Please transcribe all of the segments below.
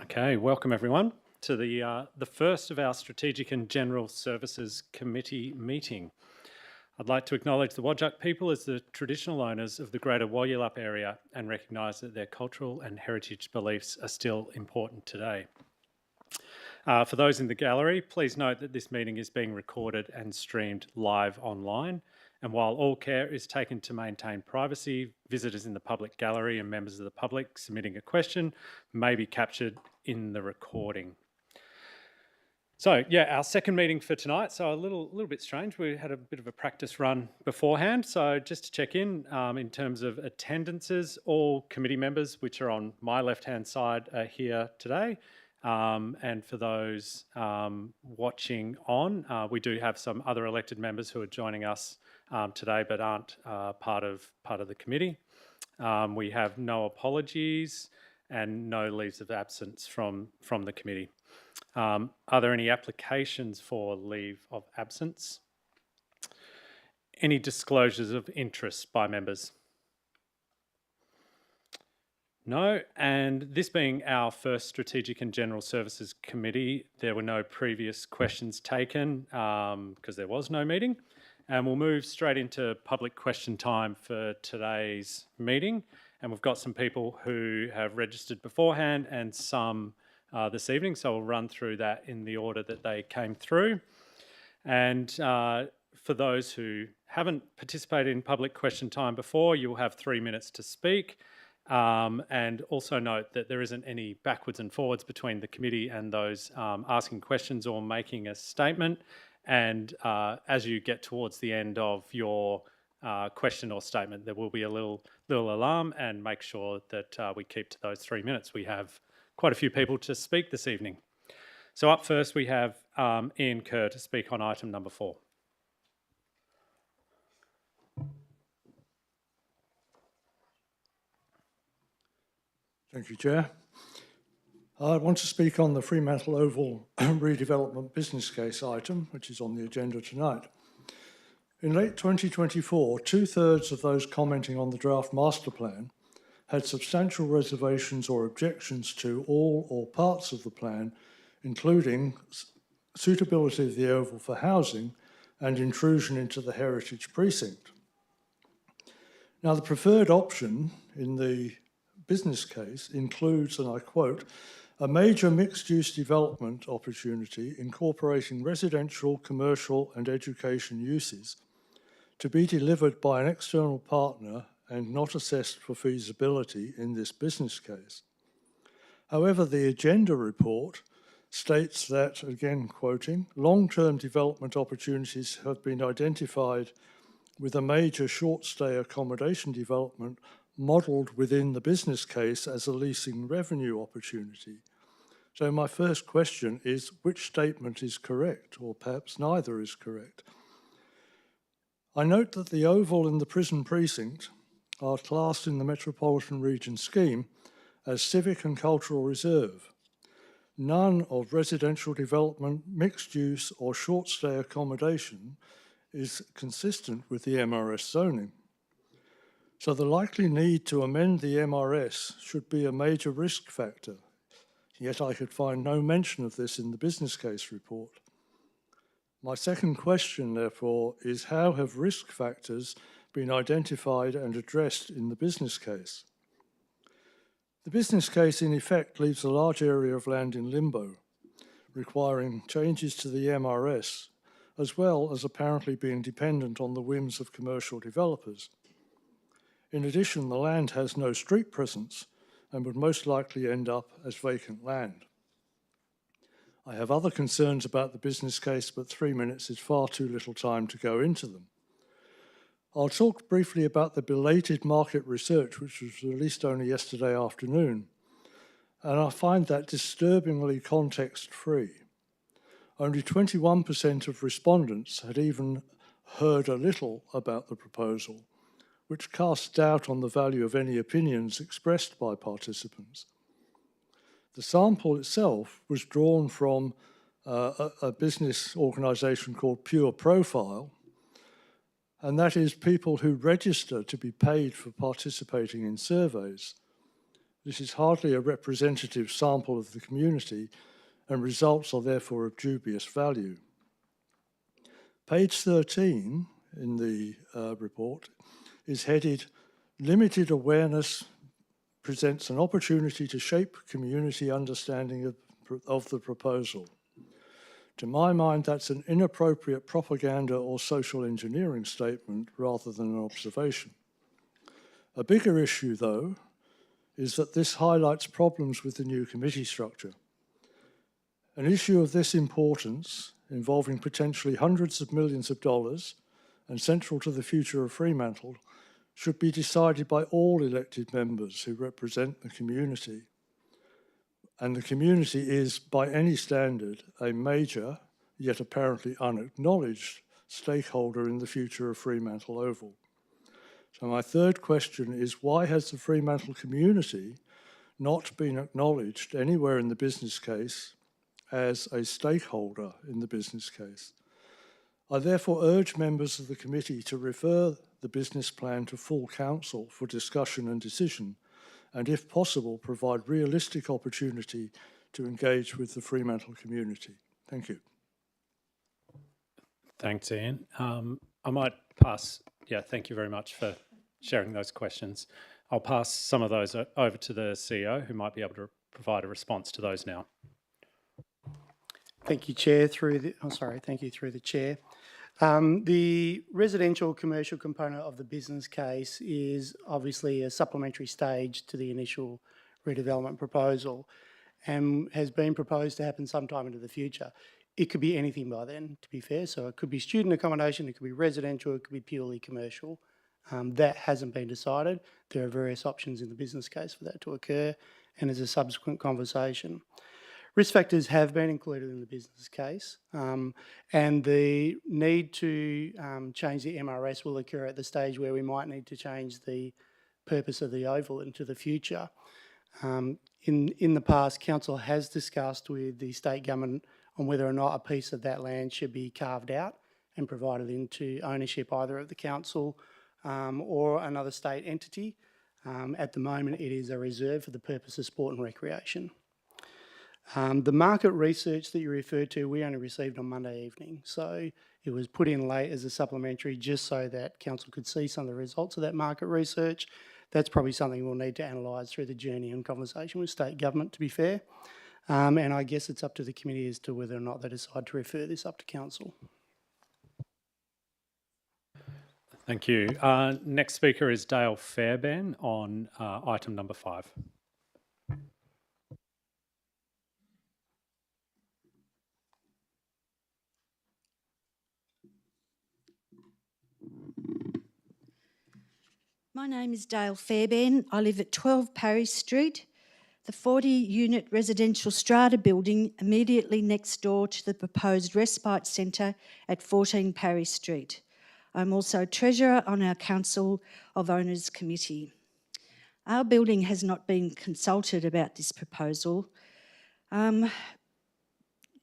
Okay, welcome everyone to the first of our Strategic and General Services Committee meeting. I'd like to acknowledge the Whadjuk people as the traditional owners of the greater Wayallup area and recognise that their cultural and heritage beliefs are still important today. For those in the gallery, please note that this meeting is being recorded and streamed live online. And while all care is taken to maintain privacy, visitors in the public gallery and members of the public submitting a question may be captured in the recording. So yeah, our second meeting for tonight. So a little bit strange. We had a bit of a practice run beforehand. So just to check in terms of attendances, all committee members, which are on my left-hand side, are here today. And for those watching on, we do have some other elected members who are joining us today, but aren't part of the committee. We have no apologies and no leaves of absence from the committee. Are there any applications for leave of absence? Any disclosures of interest by members? No, and this being our first Strategic and General Services Committee, there were no previous questions taken because there was no meeting. And we'll move straight into public question time for today's meeting. And we've got some people who have registered beforehand and some this evening. So we'll run through that in the order that they came through. And for those who haven't participated in public question time before, you'll have 3 minutes to speak. And also note that there isn't any backwards and forwards between the committee and those asking questions or making a statement. And as you get towards the end of your question or statement, there will be a little alarm, and make sure that we keep to those 3 minutes. We have quite a few people to speak this evening. So up first we have Ian Kerr to speak on item number 4. Thank you, Chair. I want to speak on the Fremantle Oval redevelopment business case item, which is on the agenda tonight. In late 2024, 2/3 of those commenting on the draft master plan had substantial reservations or objections to all or parts of the plan, including suitability of the Oval for housing and intrusion into the heritage precinct. Now, the preferred option in the business case includes, and I quote, a major mixed-use development opportunity incorporating residential, commercial and education uses to be delivered by an external partner and not assessed for feasibility in this business case. However, the agenda report states that, again quoting, long-term development opportunities have been identified with a major short-stay accommodation development modelled within the business case as a leasing revenue opportunity. So my first question is, which statement is correct, or perhaps neither is correct? I note that the Oval and the prison precinct are classed in the Metropolitan Region scheme as civic and cultural reserve. None of residential development, mixed use or short stay accommodation is consistent with the MRS zoning. So the likely need to amend the MRS should be a major risk factor, yet I could find no mention of this in the business case report. My second question, therefore, is how have risk factors been identified and addressed in the business case? The business case, in effect, leaves a large area of land in limbo, requiring changes to the MRS, as well as apparently being dependent on the whims of commercial developers. In addition, the land has no street presence and would most likely end up as vacant land. I have other concerns about the business case, but 3 minutes is far too little time to go into them. I'll talk briefly about the belated market research, which was released only yesterday afternoon, and I find that disturbingly context-free. Only 21% of respondents had even heard a little about the proposal, which casts doubt on the value of any opinions expressed by participants. The sample itself was drawn from a business organisation called Pure Profile, and that is people who register to be paid for participating in surveys. This is hardly a representative sample of the community, and results are therefore of dubious value. Page 13 in the report is headed "Limited Awareness presents an opportunity to shape community understanding of the proposal." To my mind, that's an inappropriate propaganda or social engineering statement rather than an observation. A bigger issue, though, is that this highlights problems with the new committee structure. An issue of this importance, involving potentially hundreds of millions of dollars and central to the future of Fremantle, should be decided by all elected members who represent the community. And the community is, by any standard, a major, yet apparently unacknowledged, stakeholder in the future of Fremantle Oval. So my third question is, why has the Fremantle community not been acknowledged anywhere in the business case as a stakeholder in the business case? I therefore urge members of the committee to refer the business plan to full council for discussion and decision, and if possible, provide realistic opportunity to engage with the Fremantle community. Thank you. Thanks, Ian. I might pass, thank you very much for sharing those questions. I'll pass some of those over to the CEO, who might be able to provide a response to those now. Thank you, Chair. Through the Chair. The residential commercial component of the business case is obviously a supplementary stage to the initial redevelopment proposal and has been proposed to happen sometime into the future. It could be anything by then, to be fair. So it could be student accommodation, it could be residential, it could be purely commercial. That hasn't been decided. There are various options in the business case for that to occur, and as a subsequent conversation. Risk factors have been included in the business case, and the need to change the MRS will occur at the stage where we might need to change the purpose of the oval into the future. In the past, Council has discussed with the state government on whether or not a piece of that land should be carved out and provided into ownership either of the council or another state entity. At the moment, it is a reserve for the purpose of sport and recreation. The market research that you referred to, we only received on Monday evening. So it was put in late as a supplementary just so that Council could see some of the results of that market research. That's probably something we'll need to analyse through the journey and conversation with state government, to be fair. And I guess it's up to the committee as to whether or not they decide to refer this up to Council. Thank you. Next speaker is Dale Fairbairn on item number 5. My name is Dale Fairbairn. I live at 12 Parry Street, the 40-unit residential strata building immediately next door to the proposed respite centre at 14 Parry Street. I'm also Treasurer on our Council of Owners Committee. Our building has not been consulted about this proposal.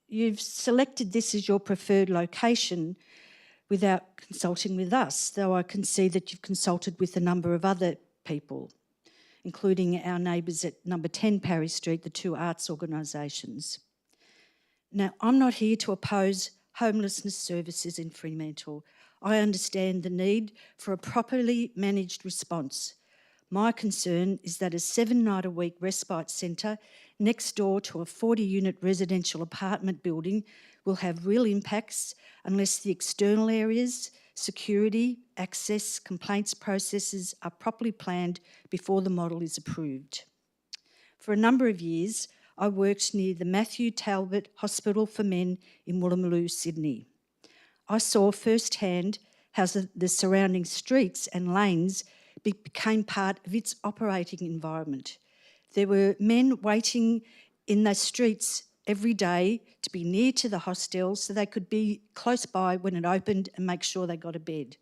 You've selected this as your preferred location without consulting with us, though I can see that you've consulted with a number of other people, including our neighbours at number 10 Parry Street, the two arts organisations. Now, I'm not here to oppose homelessness services in Fremantle. I understand the need for a properly managed response. My concern is that a 7-night-a-week respite centre next door to a 40-unit residential apartment building will have real impacts unless the external areas, security, access, complaints processes are properly planned before the model is approved. For a number of years, I worked near the Matthew Talbot Hospital for Men in Woolloomooloo, Sydney. I saw firsthand how the surrounding streets and lanes became part of its operating environment. There were men waiting in the streets every day to be near to the hostel so they could be close by when it opened and make sure they got a bed.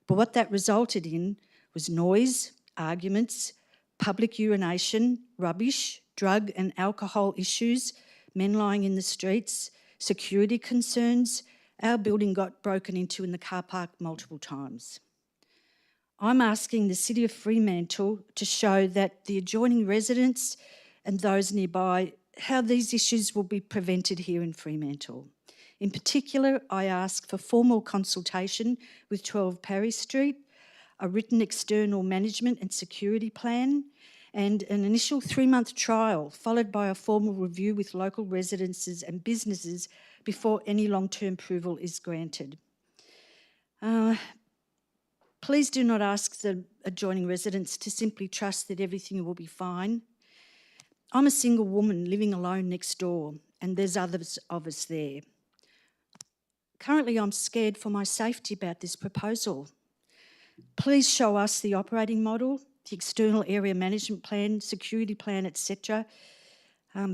But what that resulted in was noise, arguments, public urination, rubbish, drug and alcohol issues, men lying in the streets, security concerns. Our building got broken into in the car park multiple times. I'm asking the City of Fremantle to show that the adjoining residents and those nearby how these issues will be prevented here in Fremantle. In particular, I ask for formal consultation with 12 Parry Street, a written external management and security plan, and an initial 3-month trial, followed by a formal review with local residences and businesses before any long-term approval is granted. Please do not ask the adjoining residents to simply trust that everything will be fine. I'm a single woman living alone next door, and there's others of us there. Currently, I'm scared for my safety about this proposal. Please show us the operating model, the external area management plan, security plan, etc.,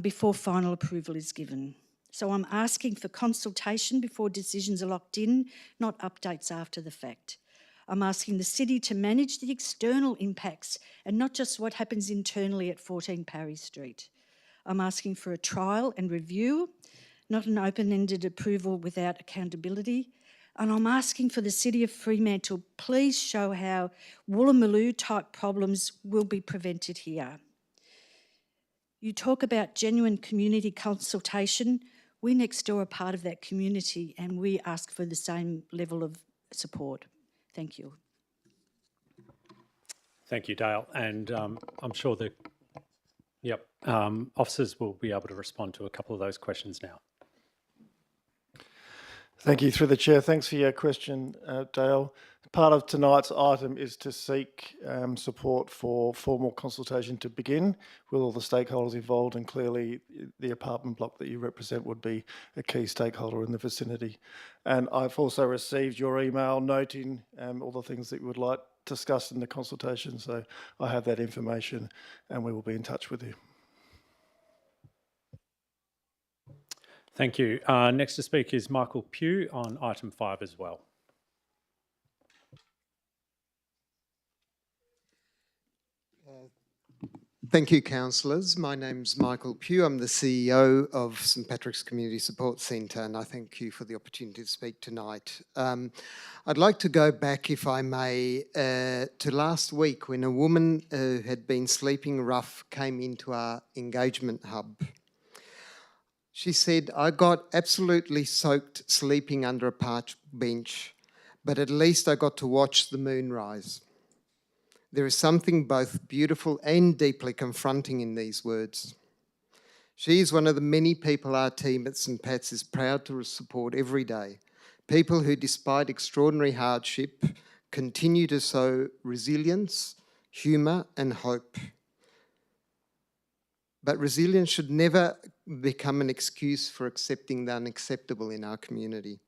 before final approval is given. So I'm asking for consultation before decisions are locked in, not updates after the fact. I'm asking the city to manage the external impacts and not just what happens internally at 14 Parry Street. I'm asking for a trial and review, not an open-ended approval without accountability. And I'm asking for the City of Fremantle, please show how Woolloomooloo type problems will be prevented here. You talk about genuine community consultation. We next door are part of that community and we ask for the same level of support. Thank you. Thank you, Dale. And I'm sure the officers will be able to respond to a couple of those questions now. Thank you, through the chair. Thanks for your question, Dale. Part of tonight's item is to seek support for formal consultation to begin with all the stakeholders involved, and clearly the apartment block that you represent would be a key stakeholder in the vicinity. And I've also received your email noting all the things that you would like discussed in the consultation, so I have that information and we will be in touch with you. Thank you. Next to speak is Michael Pugh on item 5 as well. Thank you, councillors. My name's Michael Pugh. I'm the CEO of St Patrick's Community Support Centre, and I thank you for the opportunity to speak tonight. I'd like to go back, if I may, to last week when a woman who had been sleeping rough came into our engagement hub. She said, I got absolutely soaked sleeping under a park bench, but at least I got to watch the moon rise. There is something both beautiful and deeply confronting in these words. She is one of the many people our team at St Pat's is proud to support every day. People who, despite extraordinary hardship, continue to show resilience, humour and hope. But resilience should never become an excuse for accepting the unacceptable in our community.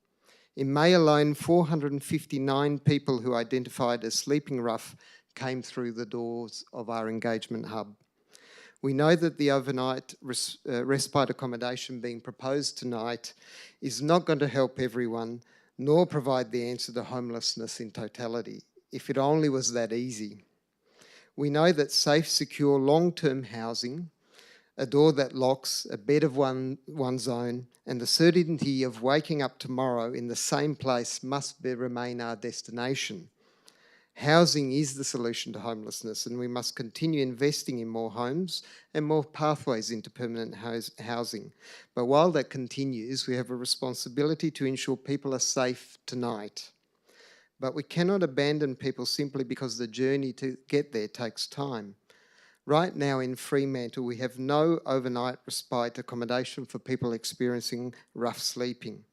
In May alone, 459 people who identified as sleeping rough came through the doors of our engagement hub. We know that the overnight respite accommodation being proposed tonight is not going to help everyone, nor provide the answer to homelessness in totality, if it only was that easy. We know that safe, secure, long-term housing, a door that locks, a bed of one's own, and the certainty of waking up tomorrow in the same place must remain our destination. Housing is the solution to homelessness, and we must continue investing in more homes and more pathways into permanent housing. But while that continues, we have a responsibility to ensure people are safe tonight. But we cannot abandon people simply because the journey to get there takes time. Right now in Fremantle, we have no overnight respite accommodation for people experiencing rough sleeping.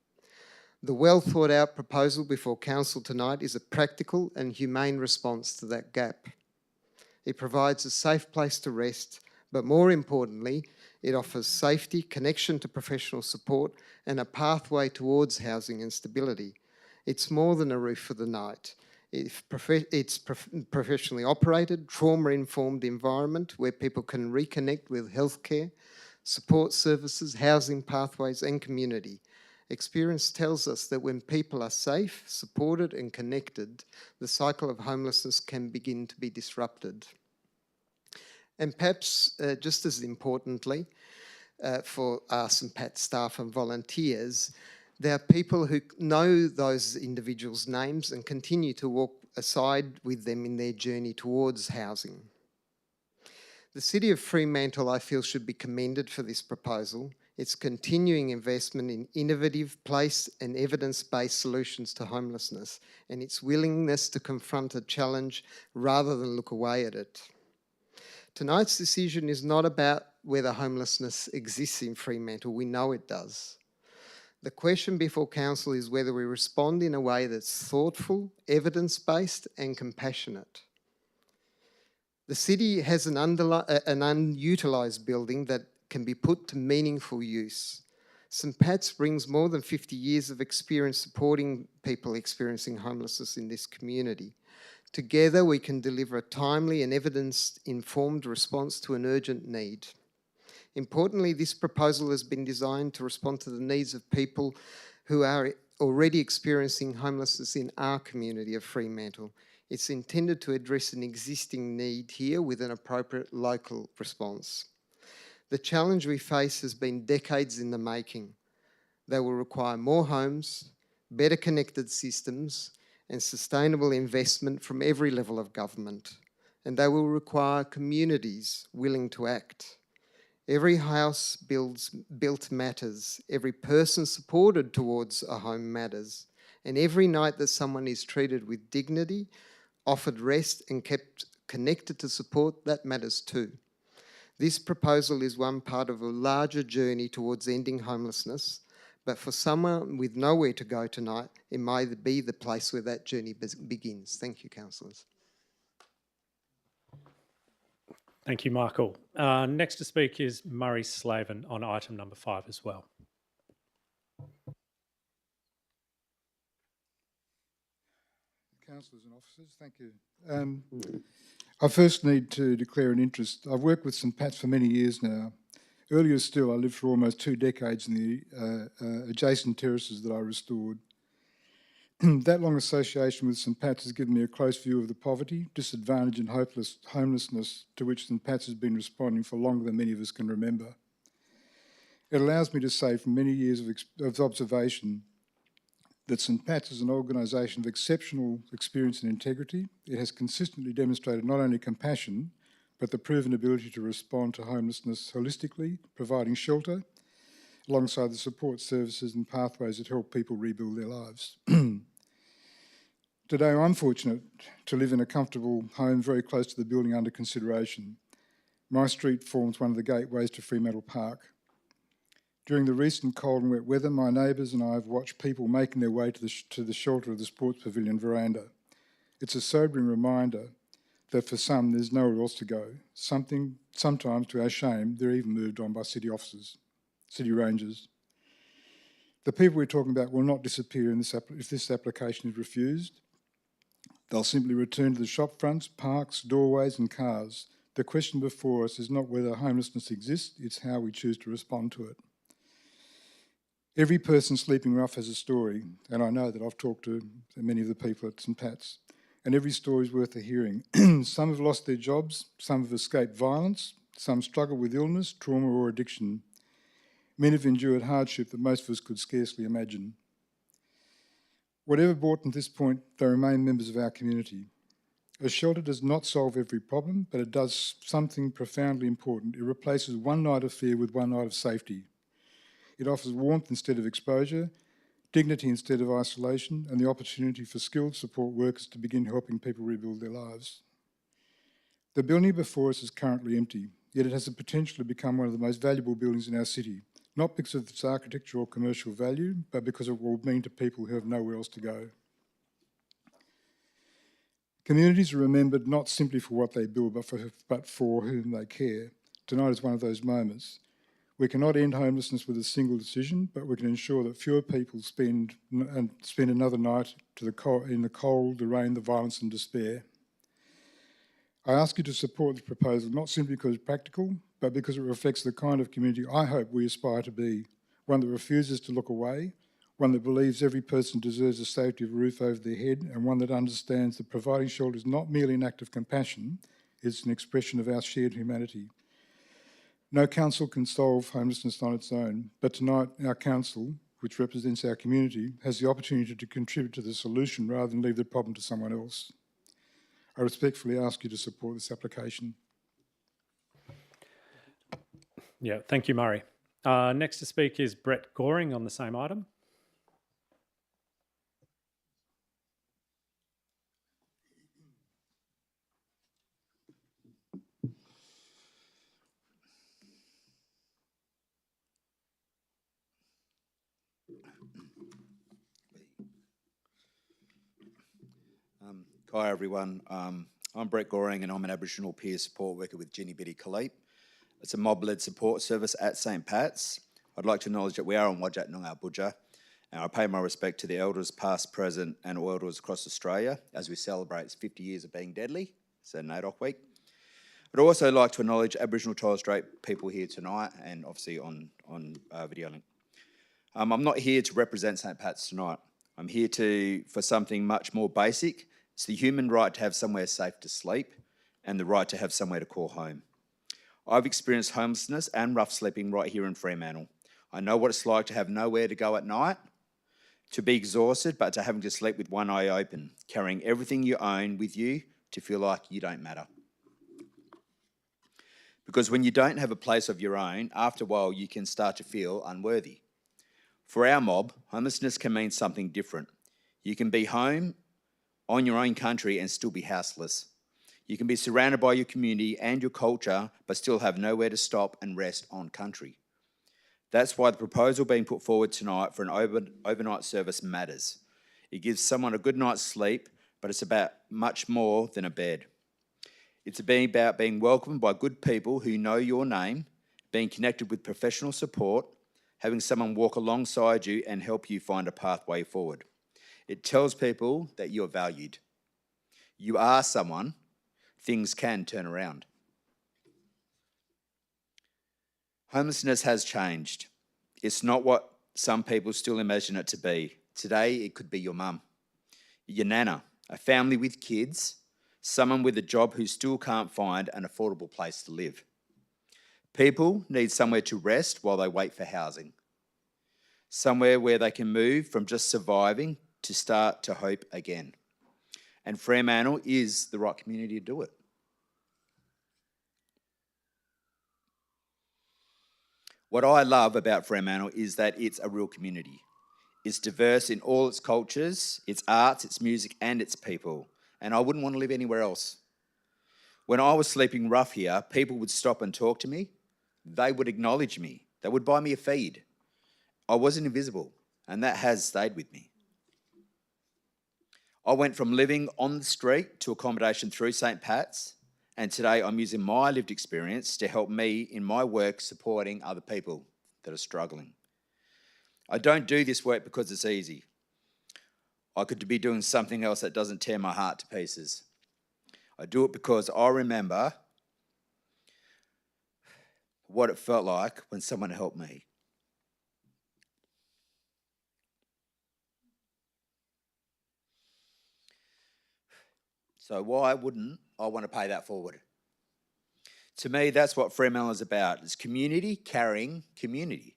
The well thought out proposal before Council tonight is a practical and humane response to that gap. It provides a safe place to rest, but more importantly, it offers safety, connection to professional support, and a pathway towards housing and stability. It's more than a roof for the night. It's professionally operated, trauma-informed environment where people can reconnect with healthcare, support services, housing pathways and community. Experience tells us that when people are safe, supported and connected, the cycle of homelessness can begin to be disrupted. And perhaps just as importantly, for our St Pat staff and volunteers, there are people who know those individuals' names and continue to aside with them in their journey towards housing. The City of Fremantle, I feel, should be commended for this proposal. Its continuing investment in innovative, place and evidence-based solutions to homelessness, and its willingness to confront a challenge rather than look away at it. Tonight's decision is not about whether homelessness exists in Fremantle. We know it does. The question before Council is whether we respond in a way that's thoughtful, evidence-based and compassionate. The city has an unutilised building that can be put to meaningful use. St Pat's brings more than 50 years of experience supporting people experiencing homelessness in this community. Together we can deliver a timely and evidence-informed response to an urgent need. Importantly, this proposal has been designed to respond to the needs of people who are already experiencing homelessness in our community of Fremantle. It's intended to address an existing need here with an appropriate local response. The challenge we face has been decades in the making. They will require more homes, better connected systems, and sustainable investment from every level of government. And they will require communities willing to act. Every house built matters. Every person supported towards a home matters. And every night that someone is treated with dignity, offered rest and kept connected to support, that matters too. This proposal is one part of a larger journey towards ending homelessness, but for someone with nowhere to go tonight, it may be the place where that journey begins. Thank you, councillors. Thank you, Michael. Next to speak is Murray Slavin on item number 5 as well. Councillors and officers, thank you. I first need to declare an interest. I've worked with St Pat's for many years now. Earlier still, I lived for almost 2 decades in the adjacent terraces that I restored. That long association with St Pat's has given me a close view of the poverty, disadvantage and homelessness to which St Pat's has been responding for longer than many of us can remember. It allows me to say from many years of observation that St Pat's is an organisation of exceptional experience and integrity. It has consistently demonstrated not only compassion, but the proven ability to respond to homelessness holistically, providing shelter, alongside the support services and pathways that help people rebuild their lives. Today, I'm fortunate to live in a comfortable home very close to the building under consideration. My street forms one of the gateways to Fremantle Park. During the recent cold and wet weather, my neighbours and I have watched people making their way to the shelter of the Sports Pavilion veranda. It's a sobering reminder that for some, there's nowhere else to go. Sometimes, to our shame, they're even moved on by city officers, city rangers. The people we're talking about will not disappear if this application is refused. They'll simply return to the shop fronts, parks, doorways and cars. The question before us is not whether homelessness exists, it's how we choose to respond to it. Every person sleeping rough has a story, and I know that I've talked to many of the people at St Pat's, and every story is worth a hearing. Some have lost their jobs, some have escaped violence, some struggle with illness, trauma or addiction. Many have endured hardship that most of us could scarcely imagine. Whatever brought them to this point, they remain members of our community. A shelter does not solve every problem, but it does something profoundly important. It replaces one night of fear with one night of safety. It offers warmth instead of exposure, dignity instead of isolation, and the opportunity for skilled support workers to begin helping people rebuild their lives. The building before us is currently empty, yet it has the potential to become one of the most valuable buildings in our city, not because of its architectural or commercial value, but because it will mean to people who have nowhere else to go. Communities are remembered not simply for what they build, but for whom they care. Tonight is one of those moments. We cannot end homelessness with a single decision, but we can ensure that fewer people spend another night in the cold, the rain, the violence and despair. I ask you to support this proposal, not simply because it's practical, but because it reflects the kind of community I hope we aspire to be, one that refuses to look away, one that believes every person deserves the safety of a roof over their head, and one that understands that providing shelter is not merely an act of compassion, it's an expression of our shared humanity. No council can solve homelessness on its own, but tonight our council, which represents our community, has the opportunity to contribute to the solution rather than leave the problem to someone else. I respectfully ask you to support this application. Yeah, thank you, Murray. Next to speak is Brett Goring on the same item. Hi everyone, I'm Brett Goring and I'm an Aboriginal peer support worker with Ginny Bitty Kaleep. It's a mob-led support service at St Pat's. I'd like to acknowledge that we are on Whadjuk Noongar Budja, and I pay my respect to the elders past, present and all elders across Australia as we celebrate 50 years of being deadly, so NAIDOC week. I'd also like to acknowledge Aboriginal and Torres Strait people here tonight and obviously on video link. I'm not here to represent St Pat's tonight. I'm here for something much more basic. It's the human right to have somewhere safe to sleep and the right to have somewhere to call home. I've experienced homelessness and rough sleeping right here in Fremantle. I know what it's like to have nowhere to go at night, to be exhausted, but to having to sleep with one eye open, carrying everything you own with you to feel like you don't matter. Because when you don't have a place of your own, after a while you can start to feel unworthy. For our mob, homelessness can mean something different. You can be home on your own country and still be houseless. You can be surrounded by your community and your culture, but still have nowhere to stop and rest on country. That's why the proposal being put forward tonight for an overnight service matters. It gives someone a good night's sleep, but it's about much more than a bed. It's about being welcomed by good people who know your name, being connected with professional support, having someone walk alongside you and help you find a pathway forward. It tells people that you're valued. You are someone. Things can turn around. Homelessness has changed. It's not what some people still imagine it to be. Today, it could be your mum, your nana, a family with kids, someone with a job who still can't find an affordable place to live. People need somewhere to rest while they wait for housing. Somewhere where they can move from just surviving to start to hope again. And Fremantle is the right community to do it. What I love about Fremantle is that it's a real community. It's diverse in all its cultures, its arts, its music, and its people. And I wouldn't want to live anywhere else. When I was sleeping rough here, people would stop and talk to me. They would acknowledge me. They would buy me a feed. I wasn't invisible, and that has stayed with me. I went from living on the street to accommodation through St Pat's, and today I'm using my lived experience to help me in my work supporting other people that are struggling. I don't do this work because it's easy. I could be doing something else that doesn't tear my heart to pieces. I do it because I remember what it felt like when someone helped me. So why wouldn't I want to pay that forward? To me, that's what Fremantle is about. It's community carrying community.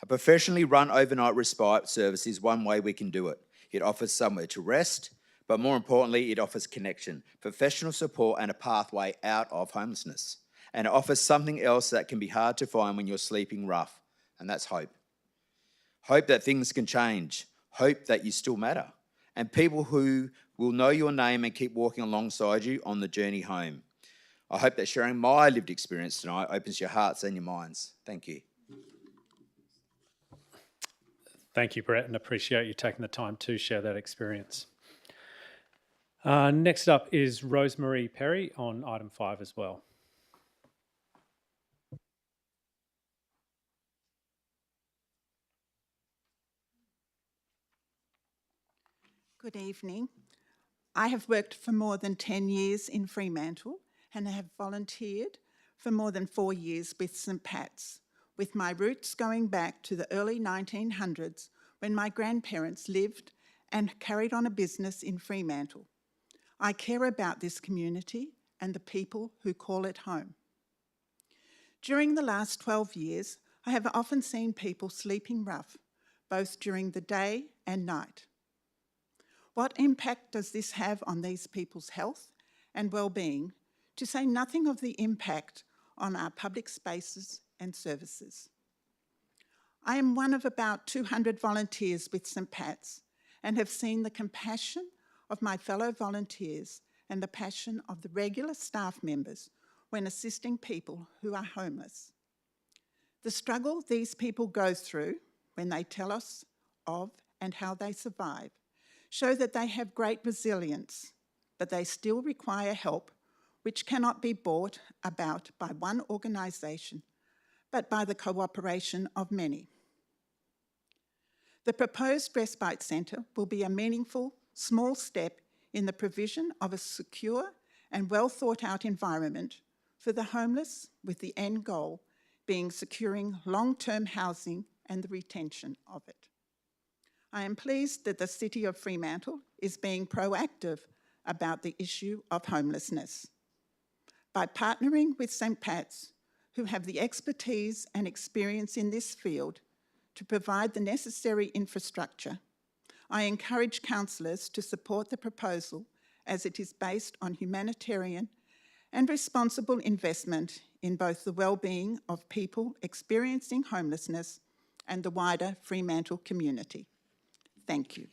A professionally run overnight respite service is one way we can do it. It offers somewhere to rest, but more importantly, it offers connection, professional support and a pathway out of homelessness. And it offers something else that can be hard to find when you're sleeping rough, and that's hope. Hope that things can change. Hope that you still matter. And people who will know your name and keep walking alongside you on the journey home. I hope that sharing my lived experience tonight opens your hearts and your minds. Thank you. Thank you, Brett, and appreciate you taking the time to share that experience. Next up is Rosemary Perry on item 5 as well. Good evening. I have worked for more than 10 years in Fremantle and have volunteered for more than 4 years with St Pat's, with my roots going back to the early 1900s when my grandparents lived and carried on a business in Fremantle. I care about this community and the people who call it home. During the last 12 years, I have often seen people sleeping rough, both during the day and night. What impact does this have on these people's health and well-being, to say nothing of the impact on our public spaces and services. I am one of about 200 volunteers with St Pat's and have seen the compassion of my fellow volunteers and the passion of the regular staff members when assisting people who are homeless. The struggle these people go through when they tell us of and how they survive show that they have great resilience, but they still require help which cannot be brought about by one organisation, but by the cooperation of many. The proposed respite centre will be a meaningful, small step in the provision of a secure and well thought out environment for the homeless, with the end goal being securing long-term housing and the retention of it. I am pleased that the City of Fremantle is being proactive about the issue of homelessness. By partnering with St Pat's, who have the expertise and experience in this field to provide the necessary infrastructure, I encourage councillors to support the proposal as it is based on humanitarian and responsible investment in both the well-being of people experiencing homelessness and the wider Fremantle community. Thank you.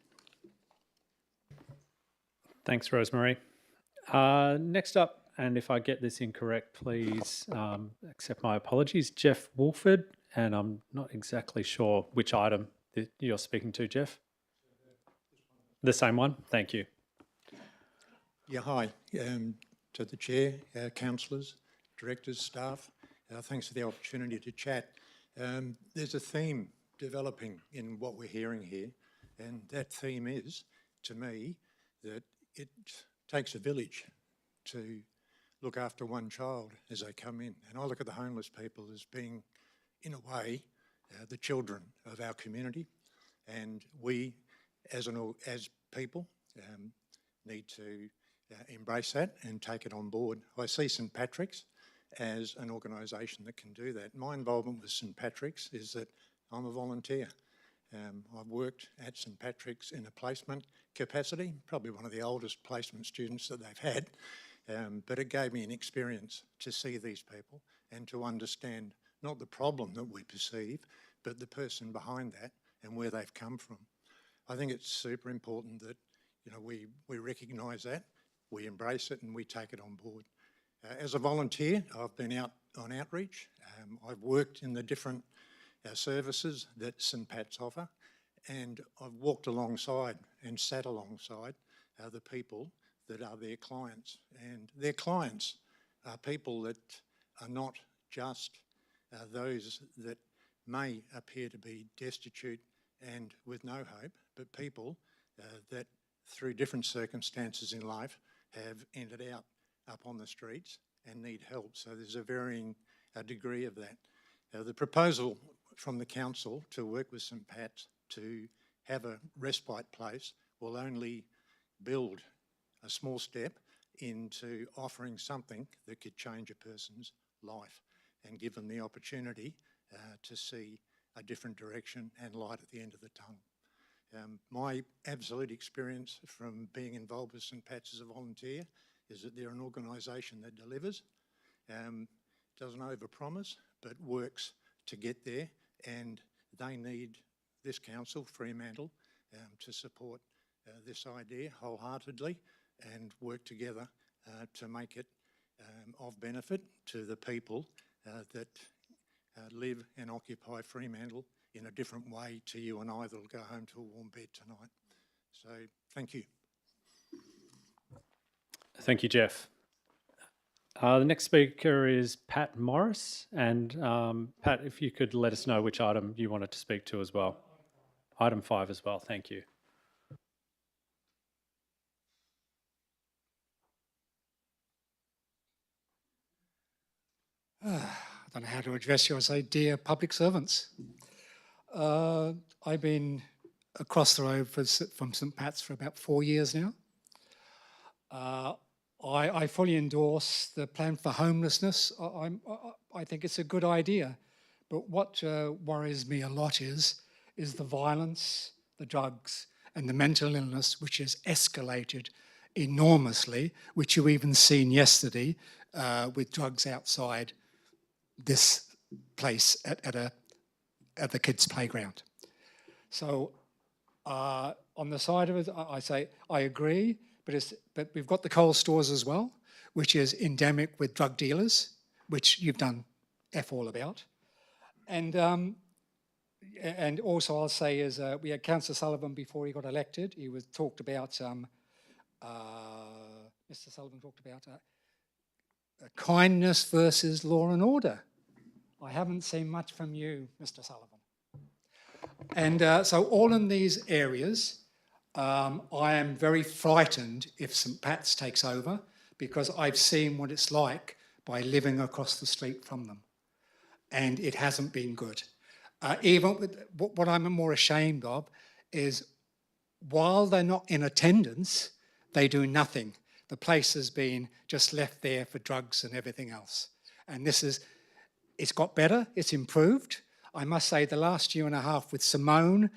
Thanks, Rosemary. Next up, and if I get this incorrect, please accept my apologies, Jeff Wolford, and I'm not exactly sure which item that you're speaking to, Jeff. The same one? Thank you. Yeah, hi. To the Chair, councillors, directors, staff, thanks for the opportunity to chat. There's a theme developing in what we're hearing here, and that theme is, to me, that it takes a village to look after one child as they come in. And I look at the homeless people as being, in a way, the children of our community, and we, as people, need to embrace that and take it on board. I see St Patrick's as an organisation that can do that. My involvement with St Patrick's is that I'm a volunteer. I've worked at St Patrick's in a placement capacity, probably one of the oldest placement students that they've had, but it gave me an experience to see these people and to understand not the problem that we perceive, but the person behind that and where they've come from. I think it's super important that we recognise that, we embrace it and we take it on board. As a volunteer, I've been out on outreach. I've worked in the different services that St Pat's offer, and I've walked alongside and sat alongside the people that are their clients. And their clients are people that are not just those that may appear to be destitute and with no hope, but people that through different circumstances in life have ended up on the streets and need help. So there's a varying degree of that. The proposal from the council to work with St Pat's to have a respite place will only build a small step into offering something that could change a person's life and give them the opportunity to see a different direction and light at the end of the tunnel. My absolute experience from being involved with St Pat's as a volunteer is that they're an organisation that delivers, doesn't overpromise, but works to get there, and they need this council, Fremantle, to support this idea wholeheartedly and work together to make it of benefit to the people that live and occupy Fremantle in a different way to you and I that'll go home to a warm bed tonight. So thank you. Thank you, Jeff. The next speaker is Pat Morris, and Pat, if you could let us know which item you wanted to speak to as well. Item 5 as well, thank you. I don't know how to address you. I say, dear public servants. I've been across the road from St Pat's for about 4 years now. I fully endorse the plan for homelessness. I think it's a good idea. But what worries me a lot is the violence, the drugs, and the mental illness which has escalated enormously, which you even seen yesterday with drugs outside this place at the kids' playground. So on the side of it, I say I agree, but we've got the Coles stores as well, which is endemic with drug dealers, which you've done F all about. And also I'll say is we had Councillor Sullivan before he got elected. He talked about, Mr. Sullivan talked about kindness versus law and order. I haven't seen much from you, Mr. Sullivan. And so all in these areas, I am very frightened if St. Pat's takes over, because I've seen what it's like by living across the street from them. And it hasn't been good. Even with, what I'm more ashamed of is while they're not in attendance, they do nothing. The place has been just left there for drugs and everything else. And it's got better, it's improved. I must say the last year and a half with Simone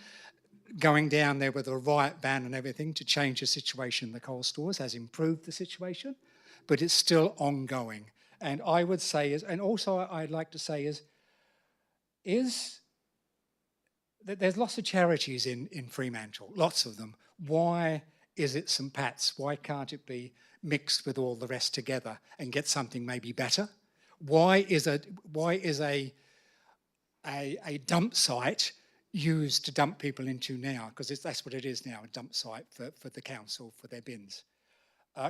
going down there with a riot van and everything to change the situation in the Coles stores has improved the situation, but it's still ongoing. And I would say and also I'd like to say that there's lots of charities in Fremantle, lots of them. Why is it St. Pat's? Why can't it be mixed with all the rest together and get something maybe better? Why is a dump site used to dump people into now? Because that's what it is now, a dump site for the council, for their bins.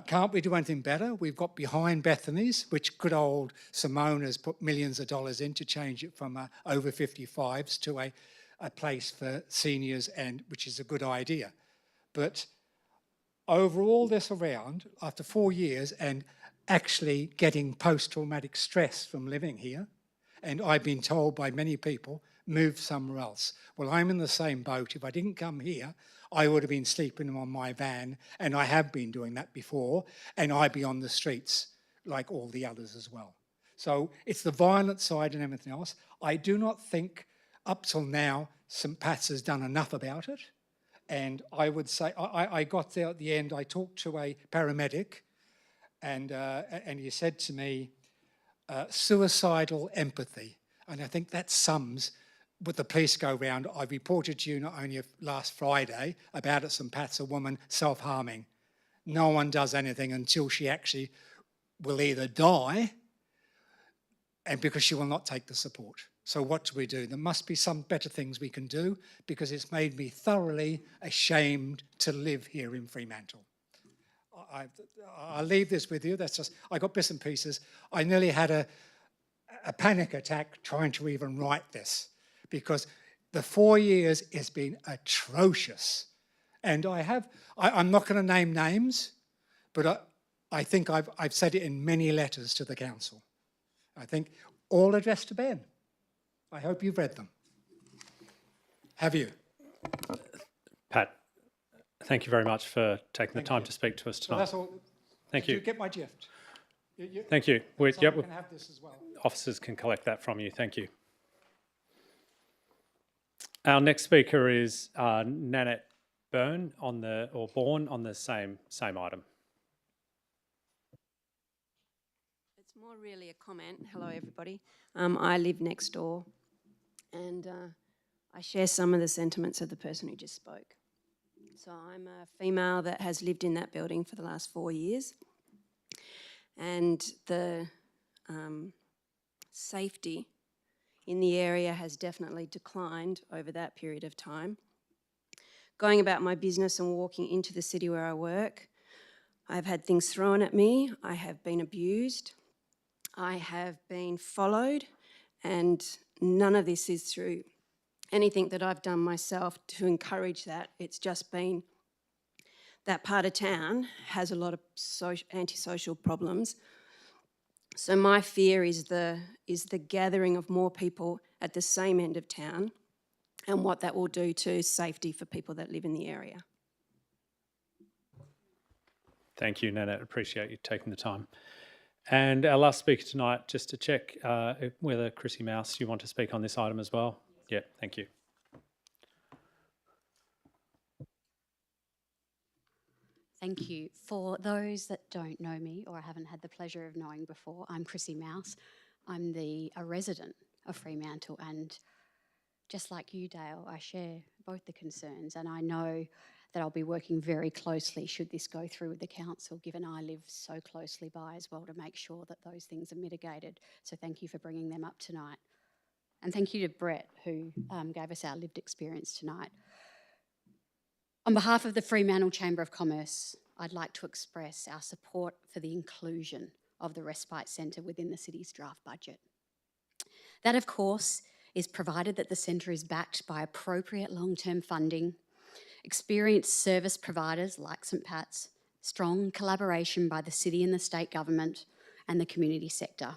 Can't we do anything better? We've got behind Bethany's, which good old Simone has put millions of dollars in to change it from over 55s to a place for seniors, and which is a good idea. But overall this around, after 4 years and actually getting post-traumatic stress from living here, and I've been told by many people, move somewhere else. Well, I'm in the same boat. If I didn't come here, I would have been sleeping on my van, and I have been doing that before, and I'd be on the streets like all the others as well. So it's the violent side and everything else. I do not think up till now St. Pat's has done enough about it. And I would say, I got there at the end, I talked to a paramedic, and he said to me, suicidal empathy. And I think that sums with the police go round. I reported to you not only last Friday about at St. Pat's, a woman self-harming. No one does anything until she actually will either die, and because she will not take the support. So what do? There must be some better things we can do, because it's made me thoroughly ashamed to live here in Fremantle. I'll leave this with you. That's just, I got bits and pieces. I nearly had a panic attack trying to even write this, because the 4 years has been atrocious. And I'm not going to name names, but I think I've said it in many letters to the council. I think all addressed to Ben. I hope you've read them. Have you? Pat, thank you very much for taking the time to speak to us So tonight. that's all. Thank Did you. you get my gift? Thank you. So Yep, you can have this as well. officers can collect that from you. Thank you. Our next speaker is Nanette Bourne on the same item. It's more really a comment. Hello, everybody. I live next door, and I share some of the sentiments of the person who just spoke. So I'm a female that has lived in that building for the last 4 years, and the safety in the area has definitely declined over that period of time. Going about my business and walking into the city where I work, I've had things thrown at me, I have been abused, I have been followed, and none of this is through anything that I've done myself to encourage that. It's just been that part of town has a lot of antisocial problems. So my fear is the gathering of more people at the same end of town, and what that will do to safety for people that live in the area. Thank you, Nanette. Appreciate you taking the time. And our last speaker tonight, just to check whether Chrissy Mouse, you want to speak on this item as well? Yeah, thank you. Thank you. For those that don't know me or I haven't had the pleasure of knowing before, I'm Chrissy Mouse. I'm a resident of Fremantle, and just like you, Dale, I share both the concerns, and I know that I'll be working very closely should this go through with the council, given I live so closely by as well, to make sure that those things are mitigated. So thank you for bringing them up tonight. And thank you to Brett, who gave us our lived experience tonight. On behalf of the Fremantle Chamber of Commerce, I'd like to express our support for the inclusion of the Respite Centre within the city's draft budget. That, of course, is provided that the centre is backed by appropriate long-term funding, experienced service providers like St Pat's, strong collaboration by the city and the state government, and the community sector.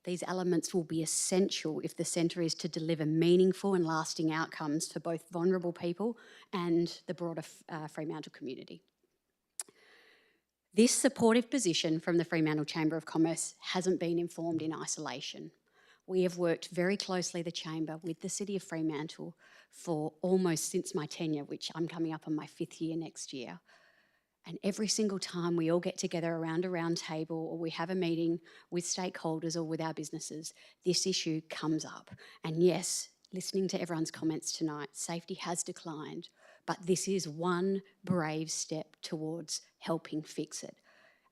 These elements will be essential if the centre is to deliver meaningful and lasting outcomes for both vulnerable people and the broader Fremantle community. This supportive position from the Fremantle Chamber of Commerce hasn't been informed in isolation. We have worked very closely, the Chamber, with the City of Fremantle for almost since my tenure, which I'm coming up on my 5th year next year. And every single time we all get together around a round table or we have a meeting with stakeholders or with our businesses, this issue comes up. And yes, listening to everyone's comments tonight, safety has declined, but this is one brave step towards helping fix it.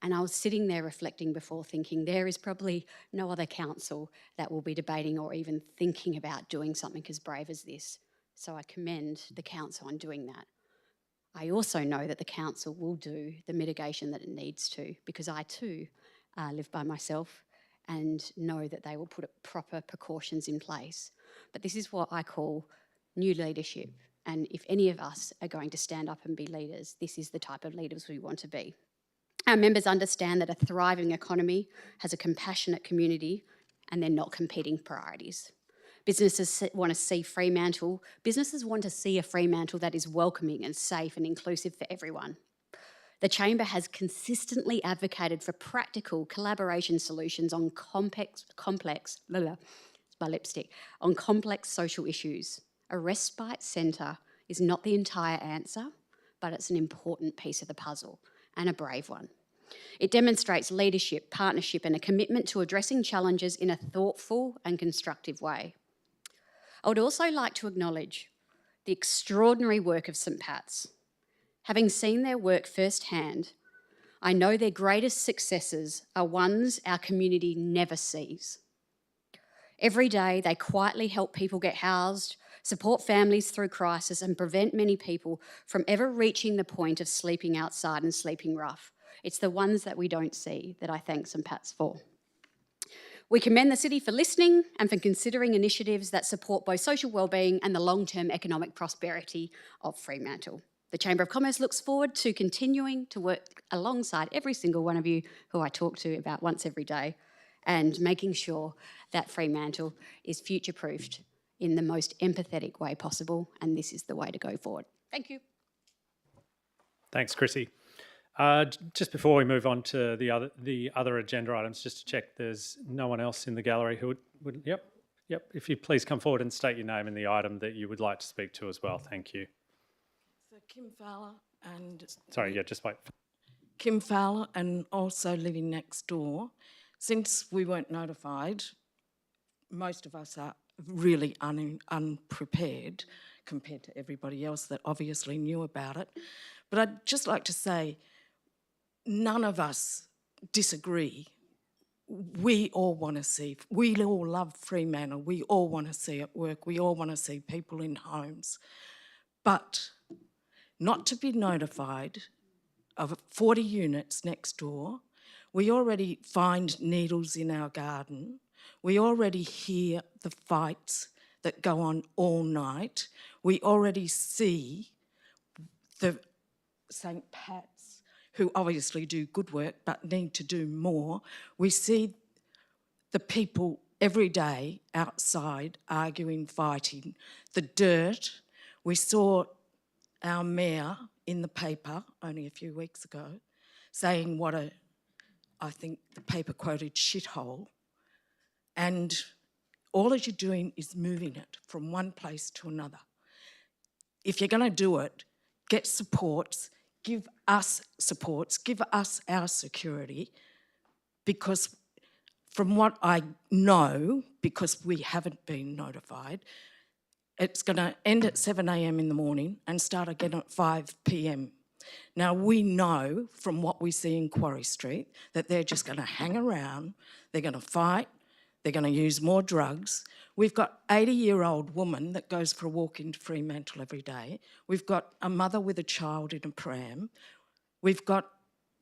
And I was sitting there reflecting before, thinking there is probably no other council that will be debating or even thinking about doing something as brave as this. So I commend the council on doing that. I also know that the council will do the mitigation that it needs to, because I too live by myself and know that they will put proper precautions in place. But this is what I call new leadership. And if any of us are going to stand up and be leaders, this is the type of leaders we want to be. Our members understand that a thriving economy has a compassionate community and they're not competing priorities. Businesses want to see a Fremantle that is welcoming and safe and inclusive for everyone. The Chamber has consistently advocated for practical collaboration solutions on complex social issues. A respite centre is not the entire answer, but it's an important piece of the puzzle, and a brave one. It demonstrates leadership, partnership, and a commitment to addressing challenges in a thoughtful and constructive way. I would also like to acknowledge the extraordinary work of St Pat's. Having seen their work firsthand, I know their greatest successes are ones our community never sees. Every day, they quietly help people get housed, support families through crisis, and prevent many people from ever reaching the point of sleeping outside and sleeping rough. It's the ones that we don't see that I thank St Pat's for. We commend the City for listening and for considering initiatives that support both social wellbeing and the long-term economic prosperity of Fremantle. The Chamber of Commerce looks forward to continuing to work alongside every single one of you who I talk to about once every day, and making sure that Fremantle is future-proofed in the most empathetic way possible, and this is the way to go forward. Thank you. Thanks, Chrissy. Just before we move on to the other agenda items, just to check there's no one else in the gallery who would yep. If you please come forward and state your name and the item that you would like to speak to as well. Thank you. So Kim Fowler and... Sorry, yeah, just wait. Kim Fowler, and also living next door. Since we weren't notified, most of us are really unprepared compared to everybody else that obviously knew about it. But I'd just like to say, none of us disagree. We all want to see, we all love Fremantle, we all want to see it work, we all want to see people in homes. But not to be notified of 40 units next door, we already find needles in our garden, we already hear the fights that go on all night, we already see the St Pat's, who obviously do good work but need to do more. We see the people every day outside arguing, fighting, the dirt. We saw our mayor in the paper only a few weeks ago saying what a, I think the paper quoted, shithole. And all that you're doing is moving it from one place to another. If you're going to do it, get supports, give us supports, give us our security, because from what I know, because we haven't been notified, it's going to end at 7 a.m. in the morning and start again at 5 p.m. Now, we know from what we see in Quarry Street that they're just going to hang around, they're going to fight, they're going to use more drugs. We've got an 80-year-old woman that goes for a walk into Fremantle every day. We've got a mother with a child in a pram. We've got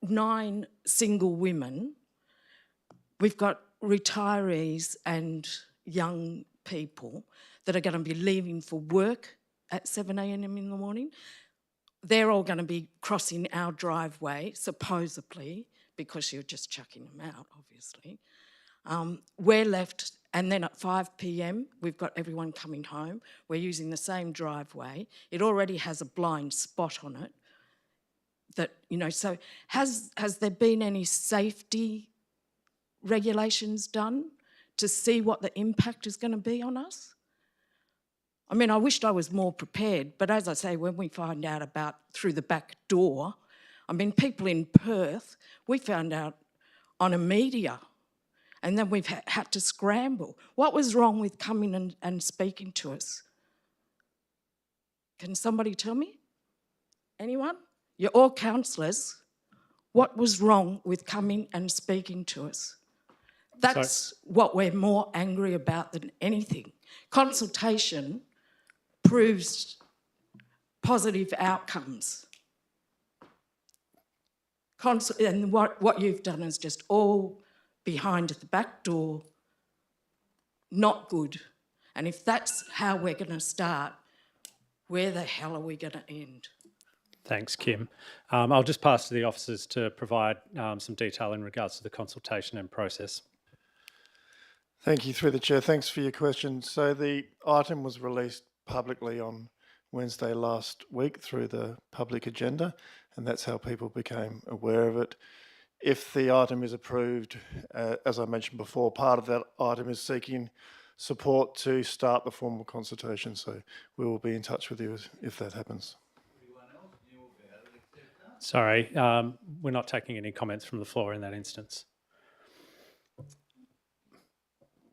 9 single women. We've got retirees and young people that are going to be leaving for work at 7 a.m. in the morning. They're all going to be crossing our driveway, supposedly, because you're just chucking them out, obviously. We're left, and then at 5 p.m, we've got everyone coming home. We're using the same driveway. It already has a blind spot on it. That, you know, so has there been any safety regulations done to see what the impact is going to be on us? I mean, I wished I was more prepared, but as I say, when we find out about through the back door, I mean, people in Perth, we found out on a media, and then we've had to scramble. What was wrong with coming and speaking to us? Can somebody tell me? Anyone? You're all councillors. What was wrong with coming and speaking to us? That's what we're more angry about than anything. Consultation proves positive outcomes. And what you've done is just all behind the back door, not good. And if that's how we're going to start, where the hell are we going to end? Thanks, Kim. I'll just pass to the officers to provide some detail in regards to the consultation and process. Thank you, through the chair. Thanks for your question. So the item was released publicly on Wednesday last week through the public agenda, and that's how people became aware of it. If the item is approved, as I mentioned before, part of that item is seeking support to start the formal consultation. So we will be in touch with you if that happens. Sorry, we're not taking any comments from the floor in that instance.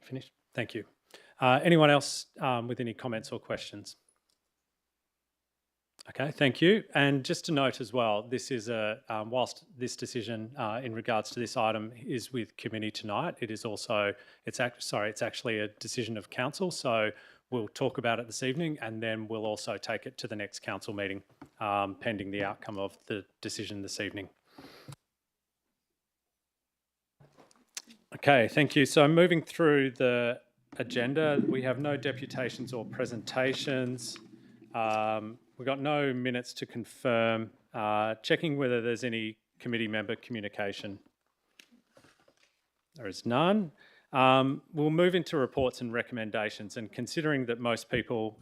Finished? Thank you. Anyone else with any comments or questions? Okay, thank you. And just to note as well, this is whilst this decision in regards to this item is with committee tonight, it is also, it's actually a decision of council. So we'll talk about it this evening, and then we'll also take it to the next council meeting, pending the outcome of the decision this evening. Okay, thank you. So moving through the agenda, we have no deputations or presentations. We've got no minutes to confirm. Checking whether there's any committee member communication. There is none. We'll move into reports and recommendations, and considering that most people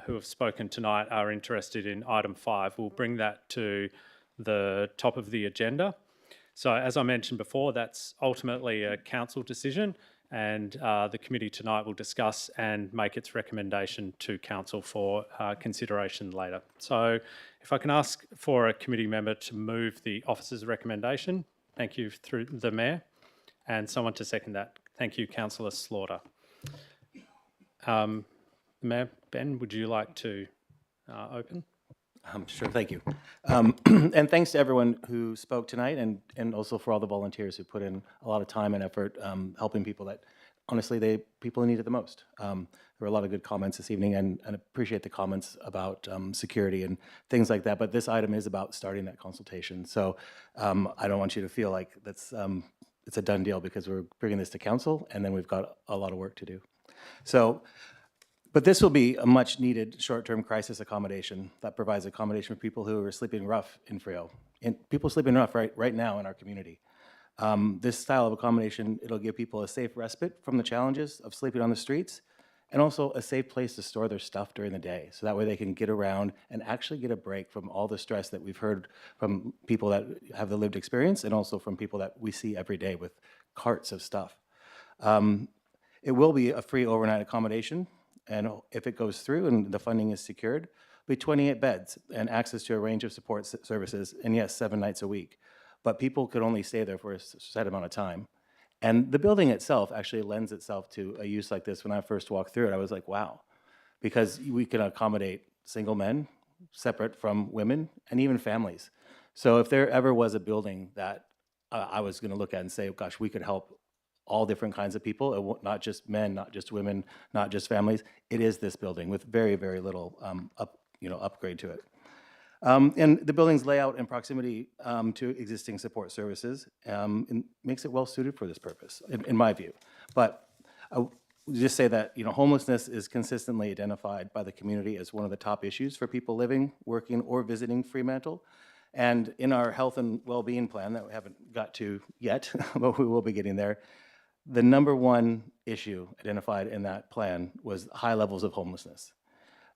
who have spoken tonight are interested in item 5, we'll bring that to the top of the agenda. So as I mentioned before, that's ultimately a council decision, and the committee tonight will discuss and make its recommendation to council for consideration later. So if I can ask for a committee member to move the officer's recommendation. Thank you, through the Mayor, and someone to second that. Thank you, Councillor Slaughter. Mayor Ben, would you like to open? Sure, thank you. And thanks to everyone who spoke tonight, and also for all the volunteers who put in a lot of time and effort helping people that, honestly, people need it the most. There were a lot of good comments this evening, and appreciate the comments about security and things like that, but this item is about starting that consultation. So I don't want you to feel like that's it's a done deal, because we're bringing this to council, and then we've got a lot of work to do. So, but this will be a much needed short-term crisis accommodation that provides accommodation for people who are sleeping rough in Freo, and people sleeping rough right now in our community. This style of accommodation, it'll give people a safe respite from the challenges of sleeping on the streets, and also a safe place to store their stuff during the day. So that way they can get around and actually get a break from all the stress that we've heard from people that have the lived experience, and also from people that we see every day with carts of stuff. It will be a free overnight accommodation. And if it goes through and the funding is secured, it'll be 28 beds and access to a range of support services, and yes, 7 nights a week. But people could only stay there for a set amount of time. And the building itself actually lends itself to a use like this. When I first walked through it, I was like, wow, because we can accommodate single men, separate from women, and even families. So if there ever was a building that I was going to look at and say, oh, gosh, we could help all different kinds of people, not just men, not just women, not just families, it is this building with very, very little upgrade to it. And the building's layout and proximity to existing support services makes it well suited for this purpose, in my view. But I would just say that homelessness is consistently identified by the community as one of the top issues for people living, working, or visiting Fremantle. And in our health and well-being plan that we haven't got to yet, but we will be getting there, the number one issue identified in that plan was high levels of homelessness.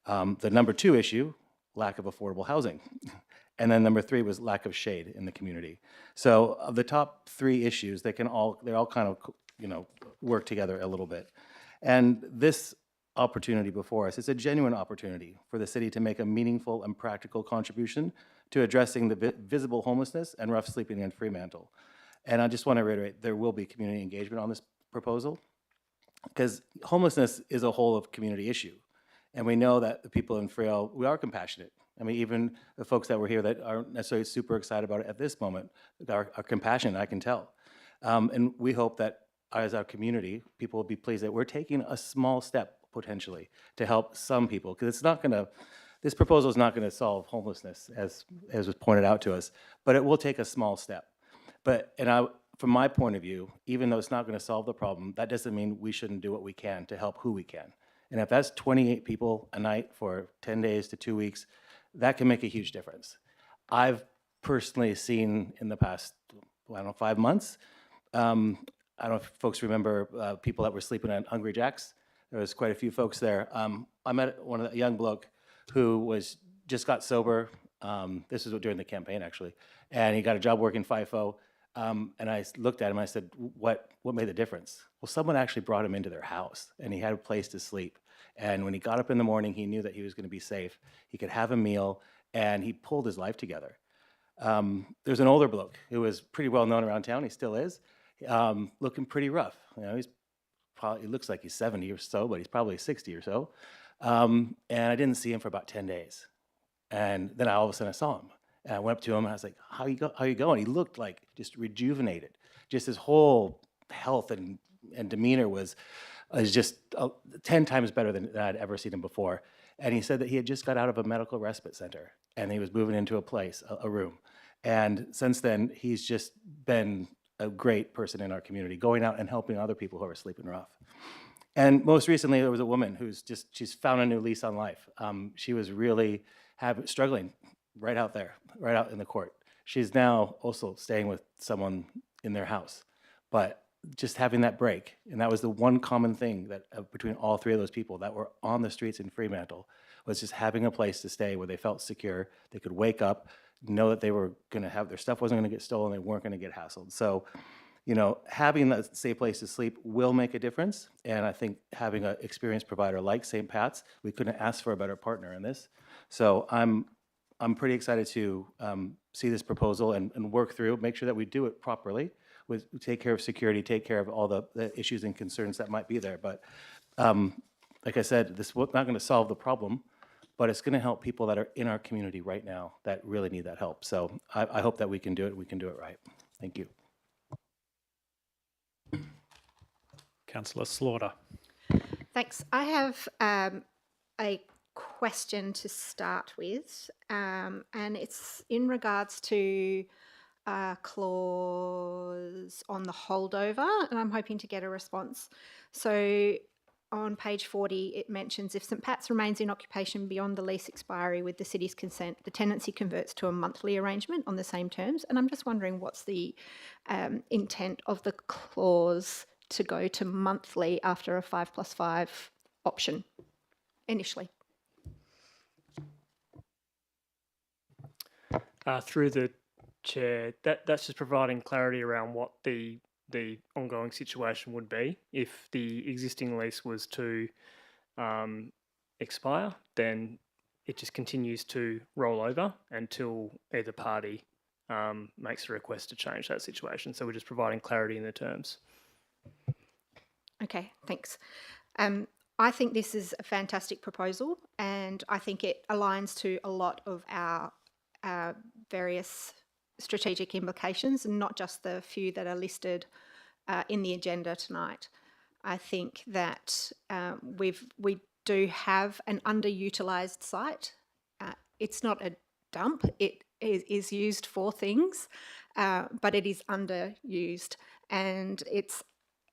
The number two issue, lack of affordable housing. And then number three was lack of shade in the community. So of the top 3 issues, they're all kind of work together a little bit. And this opportunity before us is a genuine opportunity for the city to make a meaningful and practical contribution to addressing the visible homelessness and rough sleeping in Fremantle. And I just want to reiterate, there will be community engagement on this proposal, because homelessness is a whole of community issue. And we know that the people in Freo, we are compassionate. I mean, even the folks that were here that aren't necessarily super excited about it at this moment are compassionate, I can tell. And we hope that as our community, people will be pleased that we're taking a small step potentially to help some people, because it's not going to, this proposal is not going to solve homelessness as was pointed out to us, but it will take a small step. But, from my point of view, even though it's not going to solve the problem, that doesn't mean we shouldn't do what we can to help who we can. And if that's 28 people a night for 10 days to 2 weeks, that can make a huge difference. I've personally seen in the past, 5 months, I don't know if folks remember people that were sleeping at Hungry Jack's. There was quite a few folks there. I met a young bloke who just got sober. This was during the campaign, actually. And he got a job working FIFO. And I looked at him and I said, what made the difference? Well, someone actually brought him into their house and he had a place to sleep. And when he got up in the morning, he knew that he was going to be safe. He could have a meal, and he pulled his life together. There's an older bloke who was pretty well known around town. He still is, looking pretty rough. He looks like he's 70 or so, but he's probably 60 or so. And I didn't see him for about 10 days. And then all of a sudden I saw him. And I went up to him and I was like, how you going? He looked like just rejuvenated. Just his whole health and demeanor was just 10 times better than I'd ever seen him before. And he said that he had just got out of a medical respite center and he was moving into a room. And since then, he's just been a great person in our community, going out and helping other people who are sleeping rough. And most recently, there was a woman she's found a new lease on life. She was really struggling right out in the court. She's now also staying with someone in their house. But just having that break, and that was the one common thing that between all 3 of those people that were on the streets in Fremantle, was just having a place to stay where they felt secure. They could wake up, know that they were going to have their stuff wasn't going to get stolen, they weren't going to get hassled. So, having a safe place to sleep will make a difference. And I think having an experienced provider like St. Pat's, we couldn't ask for a better partner in this. So I'm pretty excited to see this proposal and work through, make sure that we do it properly. Take care of security, take care of all the issues and concerns that might be there. But like I said, this is not going to solve the problem, but it's going to help people that are in our community right now that really need that help. So I hope that we can do it right. Thank you. Councillor Slaughter. Thanks. I have a question to start with, and it's in regards to clause on the holdover, and I'm hoping to get a response. So on page 40, it mentions if St. Pat's remains in occupation beyond the lease expiry with the city's consent, the tenancy converts to a monthly arrangement on the same terms. And I'm just wondering what's the intent of the clause to go to monthly after a 5+5 option initially? Through the Chair, that's just providing clarity around what the ongoing situation would be if the existing lease was to expire, then it just continues to roll over until either party makes a request to change that situation. So we're just providing clarity in the terms. Okay, thanks. I think this is a fantastic proposal, and I think it aligns to a lot of our various strategic implications, and not just the few that are listed in the agenda tonight. I think that we do have an underutilised site. It's not a dump. It is used for things, but it is underused, and its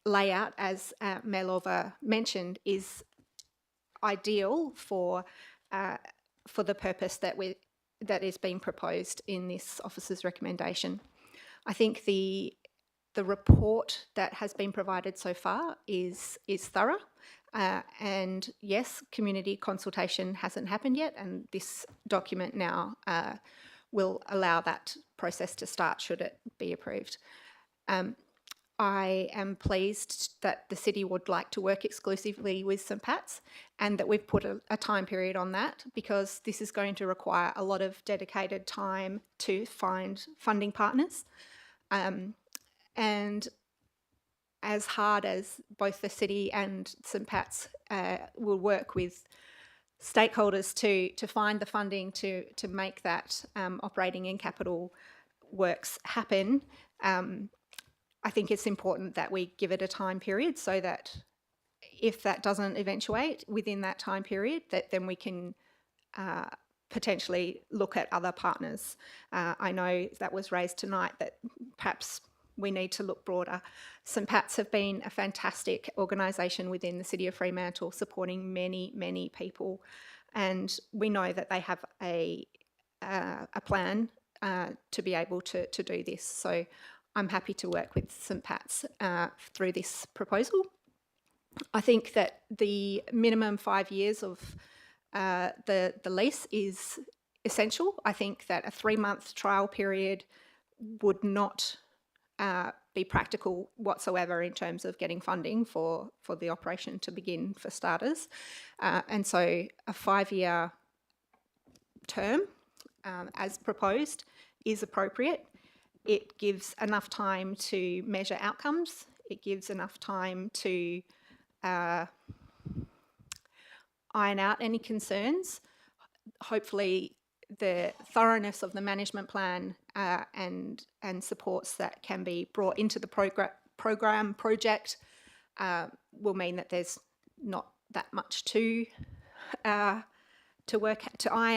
layout, as Melova mentioned, is ideal for the purpose that is being proposed in this officer's recommendation. I think the report that has been provided so far is thorough, and yes, community consultation hasn't happened yet, and this document now will allow that process to start should it be approved. I am pleased that the city would like to work exclusively with St Pat's, and that we've put a time period on that, because this is going to require a lot of dedicated time to find funding partners. And as hard as both the city and St Pat's will work with stakeholders to find the funding to make that operating and capital works happen, I think it's important that we give it a time period, so that if that doesn't eventuate within that time period, that then we can potentially look at other partners. I know that was raised tonight, that perhaps we need to look broader. St Pat's have been a fantastic organisation within the City of Fremantle, supporting many, many people, and we know that they have a plan to be able to do this. So I'm happy to work with St Pat's through this proposal. I think that the minimum 5 years of the lease is essential. I think that a 3-month trial period would not be practical whatsoever in terms of getting funding for the operation to begin, for starters. And so a 5-year term, as proposed, is appropriate. It gives enough time to measure outcomes. It gives enough time to iron out any concerns. Hopefully, the thoroughness of the management plan and supports that can be brought into the project will mean that there's not that much to iron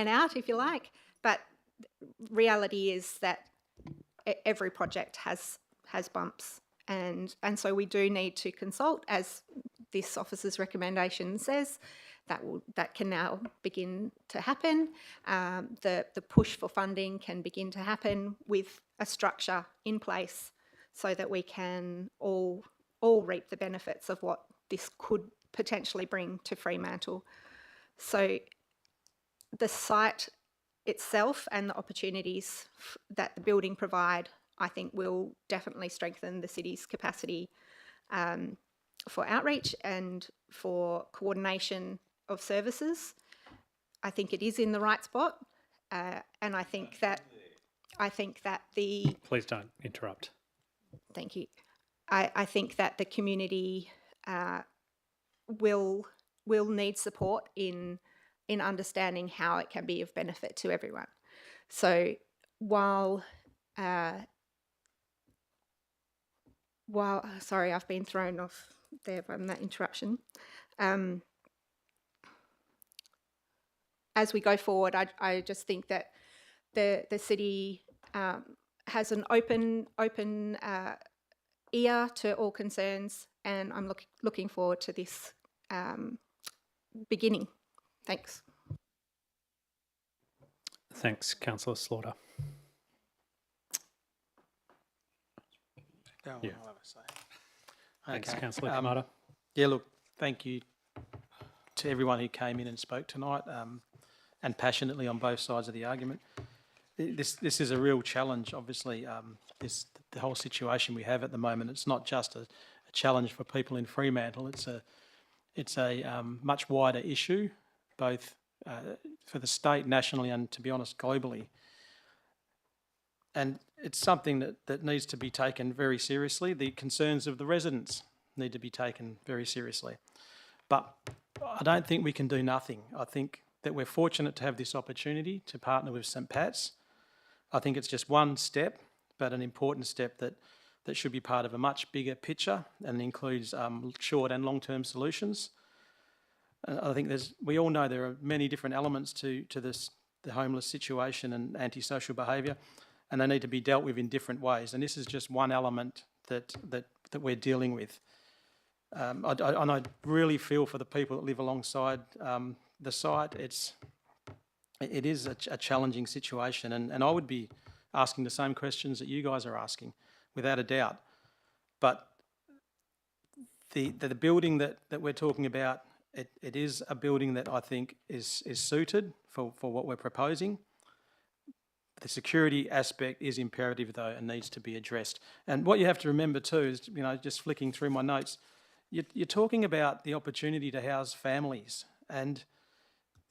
out, if you like. But reality is that every project has bumps, and so we do need to consult, as this officer's recommendation says. That can now begin to happen. The push for funding can begin to happen with a structure in place, so that we can all reap the benefits of what this could potentially bring to Fremantle. So the site itself and the opportunities that the building provide, I think, will definitely strengthen the city's capacity for outreach and for coordination of services. I think it is in the right spot, and I think that the... Please don't interrupt. Thank you. I think that the community will need support in understanding how it can be of benefit to everyone. So while sorry, I've been thrown off there from that interruption. As we go forward, I just think that the city has an open ear to all concerns, and I'm looking forward to this beginning. Thanks. Thanks, Councillor Slaughter. Yeah. Thanks, Councillor Kamada. Yeah, look, thank you to everyone who came in and spoke tonight, and passionately on both sides of the argument. This is a real challenge, obviously. The whole situation we have at the moment, it's not just a challenge for people in Fremantle, it's a It's a much wider issue, both for the state, nationally, and to be honest, globally. And it's something that needs to be taken very seriously. The concerns of the residents need to be taken very seriously. But I don't think we can do nothing. I think that we're fortunate to have this opportunity to partner with St Pat's. I think it's just one step, but an important step that should be part of a much bigger picture and includes short and long-term solutions. I think we all know there are many different elements to the homeless situation and antisocial behaviour, and they need to be dealt with in different ways. And this is just one element that we're dealing with. And I really feel for the people that live alongside the site. It is a challenging situation, and I would be asking the same questions that you guys are asking, without a doubt. But the building that we're talking about, it is a building that I think is suited for what we're proposing. The security aspect is imperative though and needs to be addressed. And what you have to remember too is, just flicking through my notes, you're talking about the opportunity to house families, and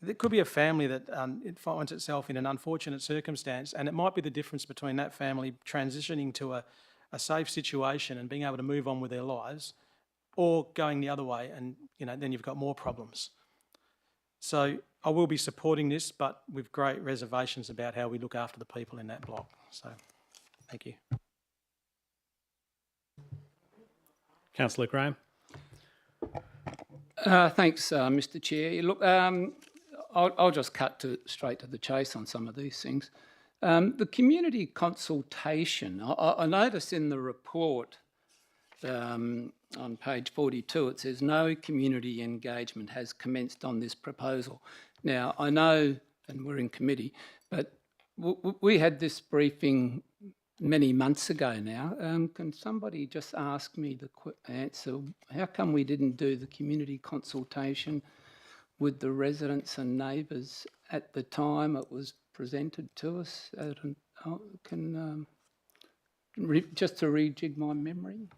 there could be a family that it finds itself in an unfortunate circumstance, and it might be the difference between that family transitioning to a safe situation and being able to move on with their lives, or going the other way, and then you've got more problems. So I will be supporting this, but with great reservations about how we look after the people in that block. So, thank you. Councillor Graham. Thanks, Mr. Chair. Look, I'll just cut straight to the chase on some of these things. The community consultation, I noticed in the report on page 42, it says no community engagement has commenced on this proposal. Now, I know, and we're in committee, but we had this briefing many months ago now. Can somebody just ask me the answer? How come we didn't do the community consultation with the residents and neighbours at the time it was presented to us? Just to rejig my memory,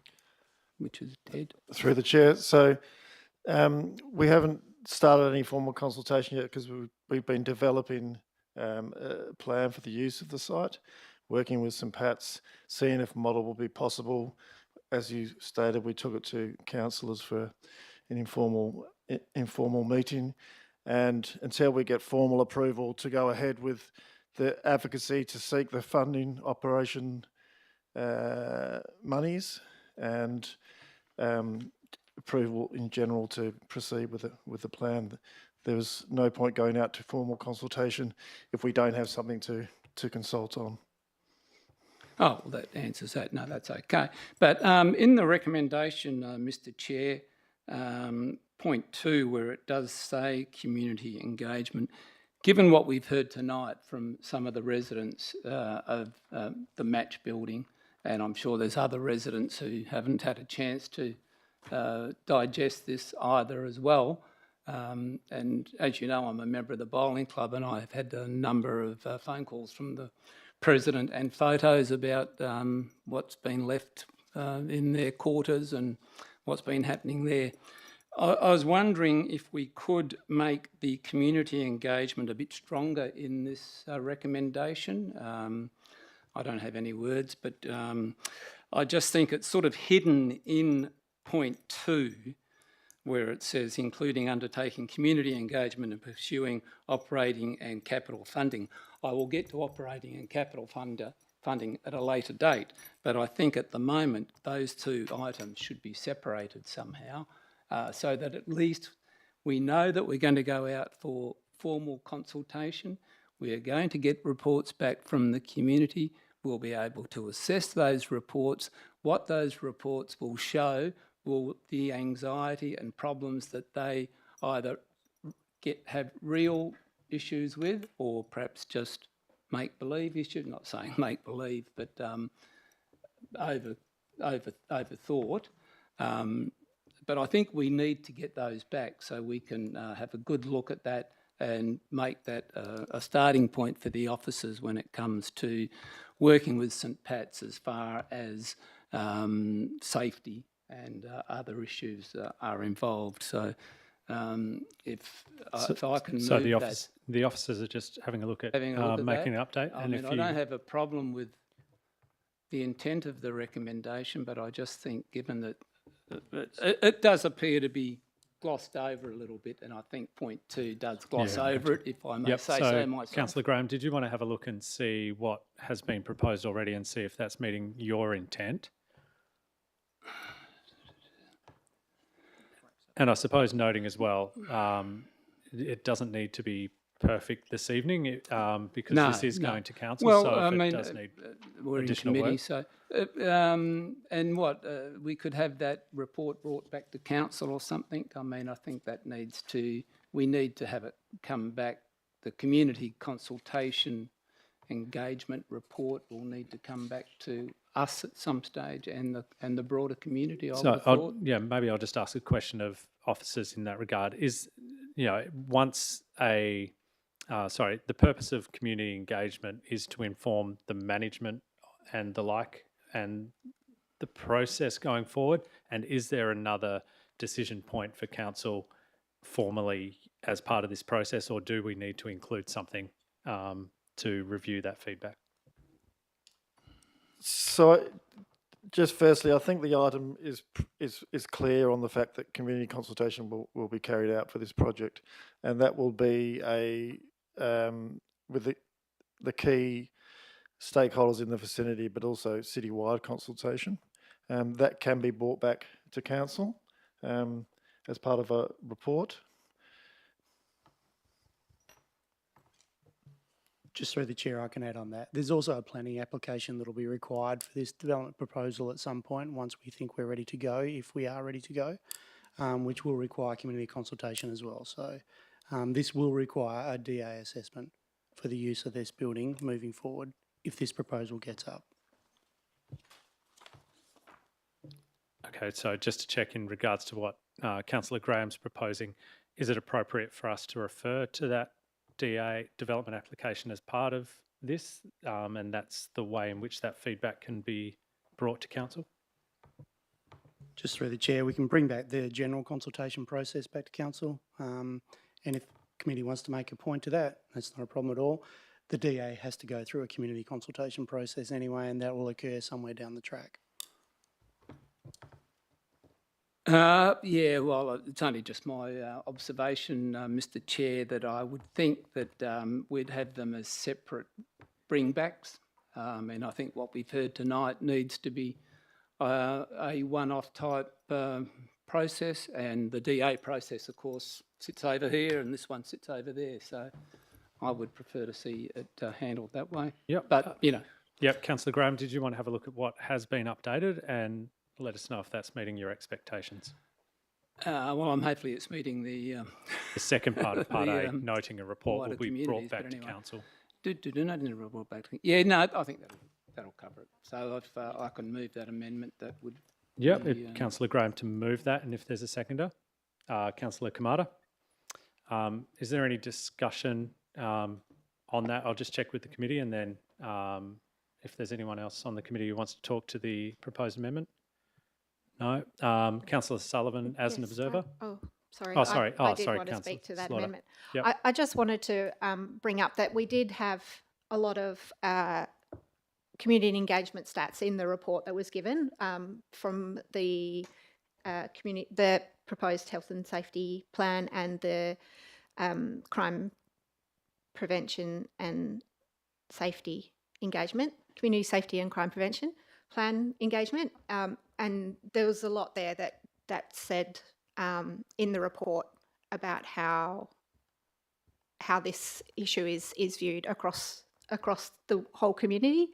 which is dead. Through the chair. So we haven't started any formal consultation yet because we've been developing a plan for the use of the site, working with St Pat's, seeing if a model will be possible. As you stated, we took it to councillors for an informal meeting, and until we get formal approval to go ahead with the advocacy to seek the funding operation monies and approval in general to proceed with the plan, there was no point going out to formal consultation if we don't have something to consult on. Oh, well, that answers that. No, that's okay. But in the recommendation, Mr. Chair, point 2, where it does say community engagement, given what we've heard tonight from some of the residents of the Match building, and I'm sure there's other residents who haven't had a chance to digest this either as well. And as you know, I'm a member of the bowling club, and I've had a number of phone calls from the president and photos about what's been left in their quarters and what's been happening there. I was wondering if we could make the community engagement a bit stronger in this recommendation. I don't have any words, but I just think it's sort of hidden in point 2, where it says including undertaking community engagement and pursuing operating and capital funding. I will get to operating and capital funding at a later date, but I think at the moment those two items should be separated somehow, so that at least we know that we're going to go out for formal consultation. We are going to get reports back from the community. We'll be able to assess those reports. What those reports will show will the anxiety and problems that they either have real issues with, or perhaps just make-believe issues, not saying make-believe, but overthought. But I think we need to get those back so we can have a good look at that and make that a starting point for the officers when it comes to working with St Pat's as far as safety and other issues are involved. So if I can So move the officers are just having a look at having a look at making that. an update. I And mean, if I you, don't have a problem with the intent of the recommendation, but I just think given that it does appear to be glossed over a little bit, and I think point 2 does gloss over it, if I may say so myself. Councillor Graham, did you want to have a look and see what has been proposed already and see if that's meeting your intent? And I suppose noting as well, it doesn't need to be perfect this evening because this is going to council. Well, so I if mean, it does need we're in additional committee, work. so and what we could have that report brought back to council or something. I mean, I think that we need to have it come back. The community consultation engagement report will need to come back to us at some stage and the broader community. I would have thought. Maybe I'll just ask a question of officers in that regard. Is, once the purpose of community engagement is to inform the management and the like and the process going forward, and is there another decision point for council formally as part of this process, or do we need to include something to review that feedback? So, just firstly, I think the item is clear on the fact that community consultation will be carried out for this project, and that will be with the key stakeholders in the vicinity, but also citywide consultation. That can be brought back to council as part of a report. Just through the chair, I can add on that. There's also a planning application that will be required for this development proposal at some point once we think we're ready to go, if we are ready to go, which will require community consultation as well. So this will require a DA assessment for the use of this building moving forward if this proposal gets up. Okay, so just to check in regards to what Councillor Graham's proposing, is it appropriate for us to refer to that DA development application as part of this, and that's the way in which that feedback can be brought to council? Just through the chair, we can bring back the general consultation process back to council, and if committee wants to make a point to that, that's not a problem at all. The DA has to go through a community consultation process anyway, and that will occur somewhere down the track. Yeah, well, it's only just my observation, Mr. Chair, that I would think that we'd have them as separate bringbacks. And I think what we've heard tonight needs to be a one-off type process, and the DA process, of course, sits over here and this one sits over there. So I would prefer to see it handled that way. Yep. But, Yep, Councillor Graham, did you want to have a look at what has been updated and let us know if that's meeting your expectations? Well, hopefully it's meeting the second part of Part A, noting a report will be brought back to council. Yeah, no, I think that'll cover it. So if I can move that amendment, that would. Yep, Councillor Graham to move that, and if there's a seconder, Councillor Kamada. Is there any discussion on that? I'll just check with the committee, and then if there's anyone else on the committee who wants to talk to the proposed amendment. No. Councillor Sullivan as an observer. Sorry. Oh, sorry. I did sorry, want to Councillor speak to that Slaughter. amendment. Yep. I just wanted to bring up that we did have a lot of community engagement stats in the report that was given from the the proposed health and safety plan and the crime prevention and safety engagement, community safety and crime prevention plan engagement. And there was a lot there that said in the report about how this issue is viewed across the whole community.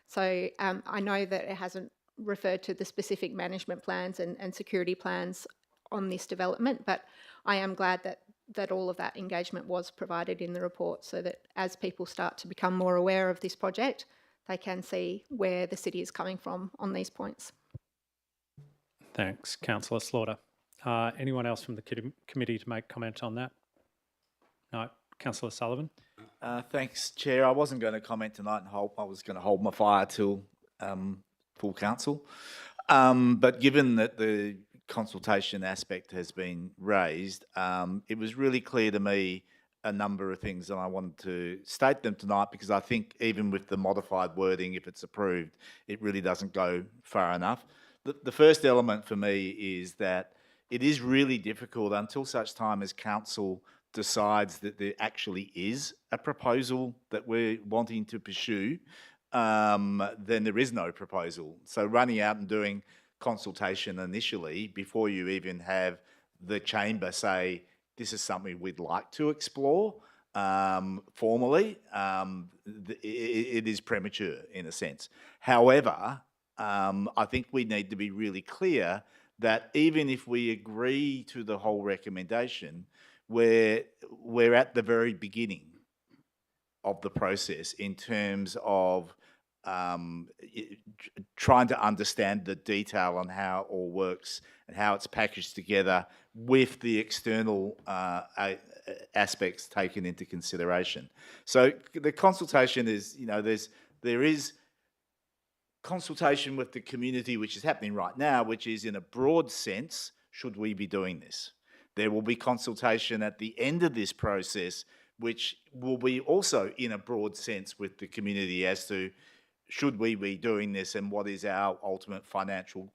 So I know that it hasn't referred to the specific management plans and security plans on this development, but I am glad that all of that engagement was provided in the report, so that as people start to become more aware of this project, they can see where the city is coming from on these points. Thanks, Councillor Slaughter. Anyone else from the committee to make comment on that? No. Councillor Sullivan. Thanks, Chair. I wasn't going to comment tonight and I was going to hold my fire till full council. But given that the consultation aspect has been raised, it was really clear to me a number of things, and I wanted to state them tonight because I think even with the modified wording, if it's approved, it really doesn't go far enough. The first element for me is that it is really difficult until such time as council decides that there actually is a proposal that we're wanting to pursue, then there is no proposal. So running out and doing consultation initially before you even have the chamber say, this is something we'd like to explore formally, it is premature in a sense. However, I think we need to be really clear that even if we agree to the whole recommendation, we're at the very beginning of the process in terms of trying to understand the detail on how it all works and how it's packaged together with the external aspects taken into consideration. So the consultation is, there is consultation with the community which is happening right now, which is in a broad sense, should we be doing this? There will be consultation at the end of this process, which will be also in a broad sense with the community as to should we be doing this and what is our ultimate financial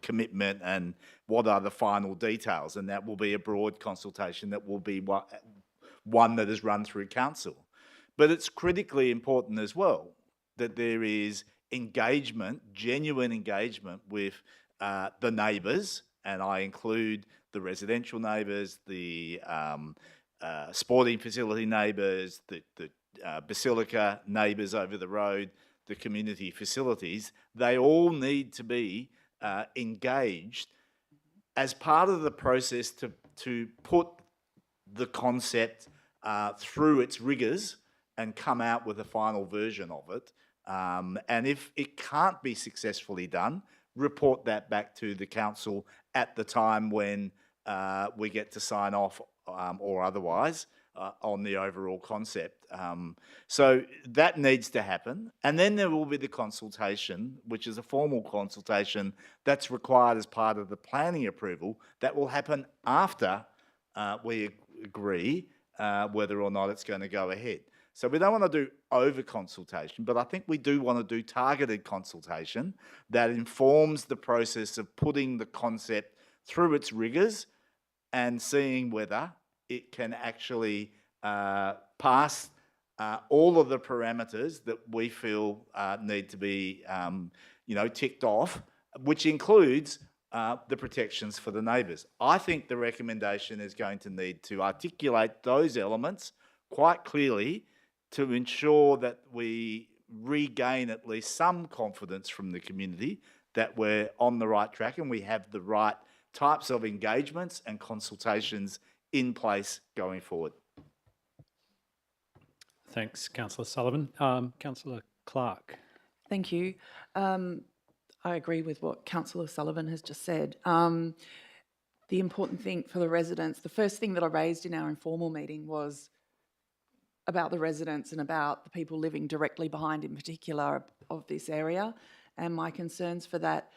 commitment and what are the final details. And that will be a broad consultation that will be one that is run through council. But it's critically important as well that there is engagement, genuine engagement with the neighbours, and I include the residential neighbours, the sporting facility neighbours, the Basilica neighbours over the road, the community facilities. They all need to be engaged as part of the process to put the concept through its rigours and come out with a final version of it. And if it can't be successfully done, report that back to the council at the time when we get to sign off or otherwise on the overall concept. So that needs to happen. And then there will be the consultation, which is a formal consultation that's required as part of the planning approval that will happen after we agree whether or not it's going to go ahead. So we don't want to do over-consultation, but I think we do want to do targeted consultation that informs the process of putting the concept through its rigours and seeing whether it can actually pass all of the parameters that we feel need to be, ticked off, which includes the protections for the neighbours. I think the recommendation is going to need to articulate those elements quite clearly to ensure that we regain at least some confidence from the community that we're on the right track and we have the right types of engagements and consultations in place going forward. Thanks, Councillor Sullivan. Councillor Clark. Thank you. I agree with what Councillor Sullivan has just said. The important thing for the residents, the first thing that I raised in our informal meeting was about the residents and about the people living directly behind, in particular, of this area, and my concerns for that.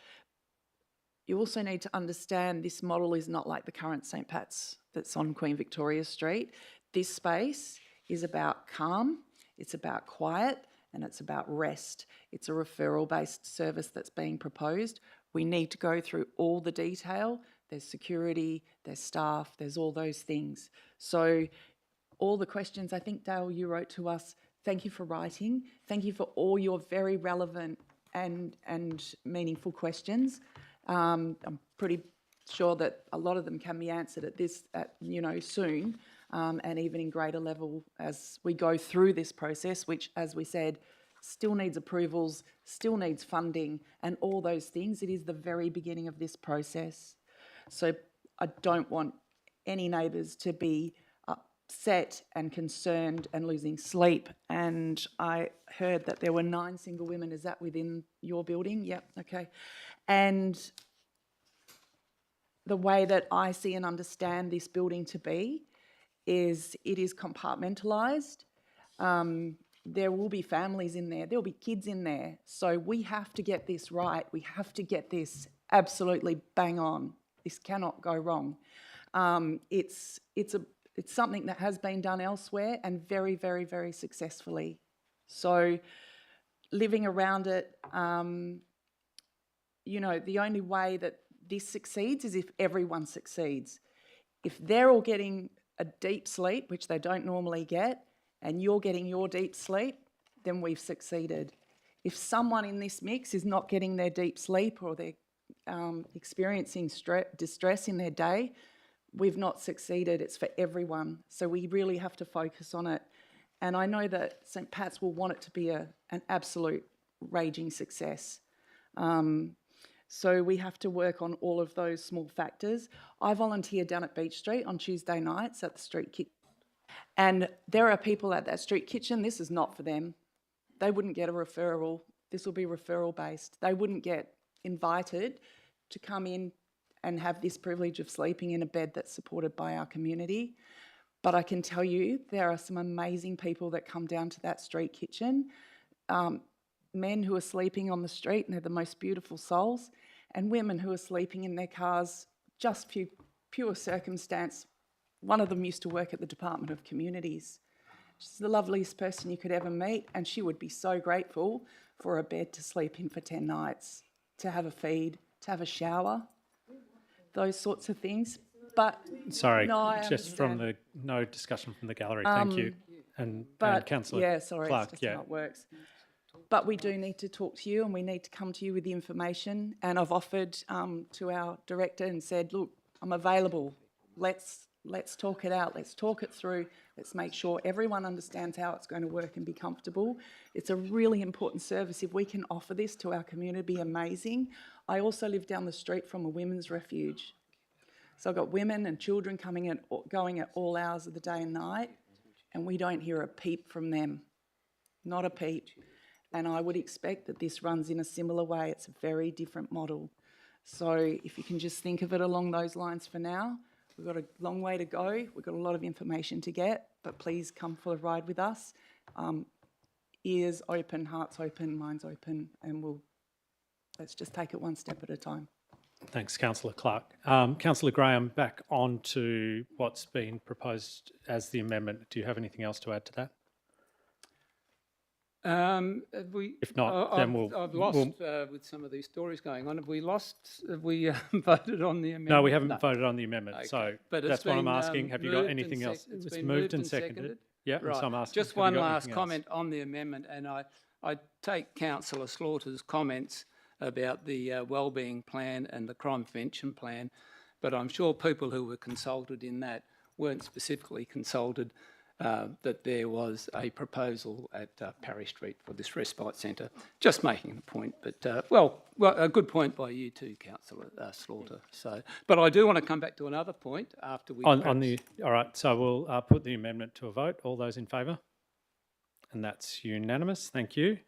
You also need to understand this model is not like the current St. Pat's that's on Queen Victoria Street. This space is about calm, it's about quiet, and it's about rest. It's a referral-based service that's being proposed. We need to go through all the detail. There's security, there's staff, there's all those things. So all the questions, I think, Dale, you wrote to us, thank you for writing. Thank you for all your very relevant and meaningful questions. I'm pretty sure that a lot of them can be answered soon, and even in greater level as we go through this process, which, as we said, still needs approvals, still needs funding, and all those things. It is the very beginning of this process. So I don't want any neighbours to be upset and concerned and losing sleep. And I heard that there were 9 single women. Is that within your building? Yep, okay. And the way that I see and understand this building to be is it is compartmentalised. there will be families in there, there'll be kids in there. So we have to get this right. We have to get this absolutely bang on. This cannot go wrong. It's something that has been done elsewhere and very, very, very successfully. So living around it, you know, the only way that this succeeds is if everyone succeeds. If they're all getting a deep sleep, which they don't normally get, and you're getting your deep sleep, then we've succeeded. If someone in this mix is not getting their deep sleep or they're experiencing distress in their day, we've not succeeded. It's for everyone. So we really have to focus on it. And I know that St. Pat's will want it to be an absolute raging success. So we have to work on all of those small factors. I volunteer down at Beach Street on Tuesday nights at the street kitchen. And there are people at that street kitchen, this is not for them. They wouldn't get a referral. This will be referral based. They wouldn't get invited to come in and have this privilege of sleeping in a bed that's supported by our community. But I can tell you, there are some amazing people that come down to that street kitchen. Men who are sleeping on the street, and they're the most beautiful souls, and women who are sleeping in their cars, just pure circumstance. One of them used to work at the Department of Communities. She's the loveliest person you could ever meet, and she would be so grateful for a bed to sleep in for 10 nights, to have a feed, to have a shower, those sorts of things. But sorry, no, I just from understand. no discussion from the gallery. Thank you. And Councillor yeah, sorry, Clark, it's just how it works. But we do need to talk to you, and we need to come to you with the information. And I've offered to our director and said, look, I'm available. Let's talk it out. Let's talk it through. Let's make sure everyone understands how it's going to work and be comfortable. It's a really important service. If we can offer this to our community, it'd be amazing. I also live down the street from a women's refuge. So I've got women and children coming in, going at all hours of the day and night, and we don't hear a peep from them. Not a peep. And I would expect that this runs in a similar way. It's a very different model. So if you can just think of it along those lines for now. We've got a long way to go. We've got a lot of information to get, but please come for a ride with us. Ears open, hearts open, minds open, and let's just take it one step at a time. Thanks, Councillor Clark. Councillor Graham, back on to what's been proposed as the amendment. Do you have anything else to add to that? If not, then I've lost with some of these stories going on. Have we voted on the amendment? No, we haven't voted on the amendment. Okay. So But it's that's what I'm been, asking. Have you got moved and anything else? It's It's been moved and seconded. Yeah, and Right. so I'm asking. Just have you one got last anything comment on the amendment, and I take Councillor Slaughter's comments about the wellbeing plan and the crime prevention plan, but I'm sure people who were consulted in that weren't specifically consulted that there was a proposal at Parry Street for this respite centre. Just making the point, but well, a good point by you too, Councillor Slaughter. So, but I do want to come back to another point after we all right. So we'll put the amendment to a vote. All those in favour, and that's unanimous. Thank you.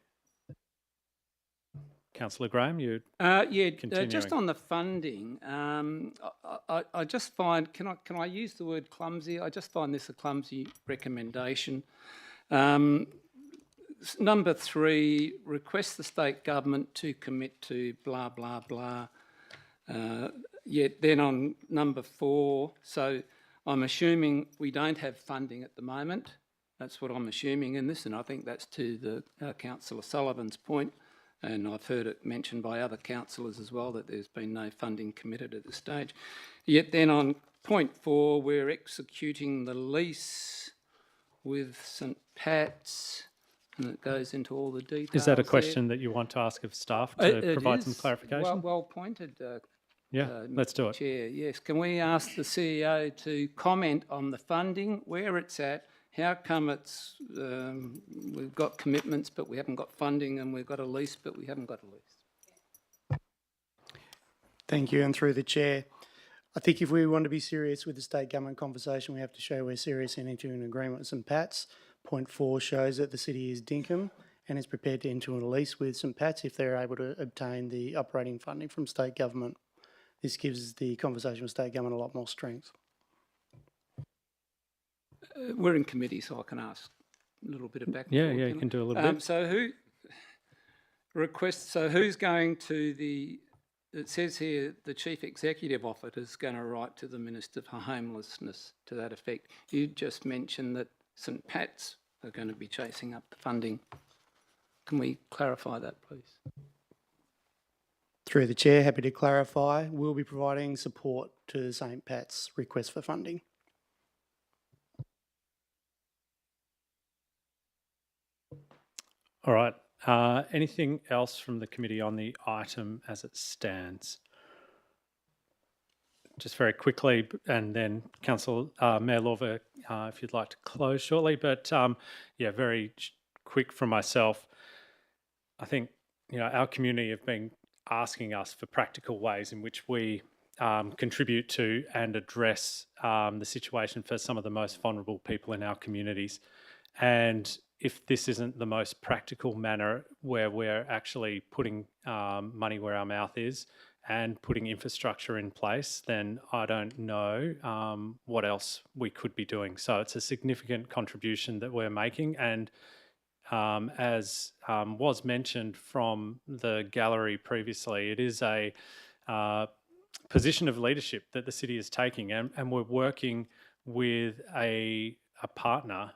Councillor Graham, you just on the funding, I just find, can I use the word clumsy? I just find this a clumsy recommendation. Number 3, request the state government to commit to blah, blah, blah. Yet then on number 4, so I'm assuming we don't have funding at the moment. That's what I'm assuming in this, and I think that's to the Councillor Sullivan's point. And I've heard it mentioned by other councillors as well that there's been no funding committed at this stage. Yet then on point 4, we're executing the lease with St Pat's, and it goes into all the details. Is that a question that you want to ask of staff to provide some clarification? Well pointed. Let's do it. Chair, yes. Can we ask the CEO to comment on the funding, where it's at? How come we've got commitments but we haven't got funding, and we've got a lease but we haven't got a lease? Thank you, and through the chair, I think if we want to be serious with the state government conversation, we have to show we're serious in entering an agreement with St Pat's. Point 4 shows that the city is dinkum and is prepared to enter a lease with St Pat's if they're able to obtain the operating funding from state government. This gives the conversation with state government a lot more strength. We're in committee, so I can ask little bit of back and Yeah, forth. yeah, you can do a little bit. So who's going to the, it says here the Chief Executive Officer is going to write to the Minister for Homelessness to that effect. You just mentioned that St Pat's are going to be chasing up the funding. Can we clarify that, please? Through the chair, happy to clarify, we'll be providing support to St Pat's request for funding. All right. Anything else from the committee on the item as it stands? Just very quickly, and then Councillor Mayor Lorver, if you'd like to close shortly. But yeah, very quick from myself. I think our community have been asking us for practical ways in which we contribute to and address the situation for some of the most vulnerable people in our communities. And if this isn't the most practical manner where we're actually putting money where our mouth is and putting infrastructure in place, then I don't know what else we could be doing. So it's a significant contribution that we're making. And as was mentioned from the gallery previously, it is a position of leadership that the city is taking, and we're working with a partner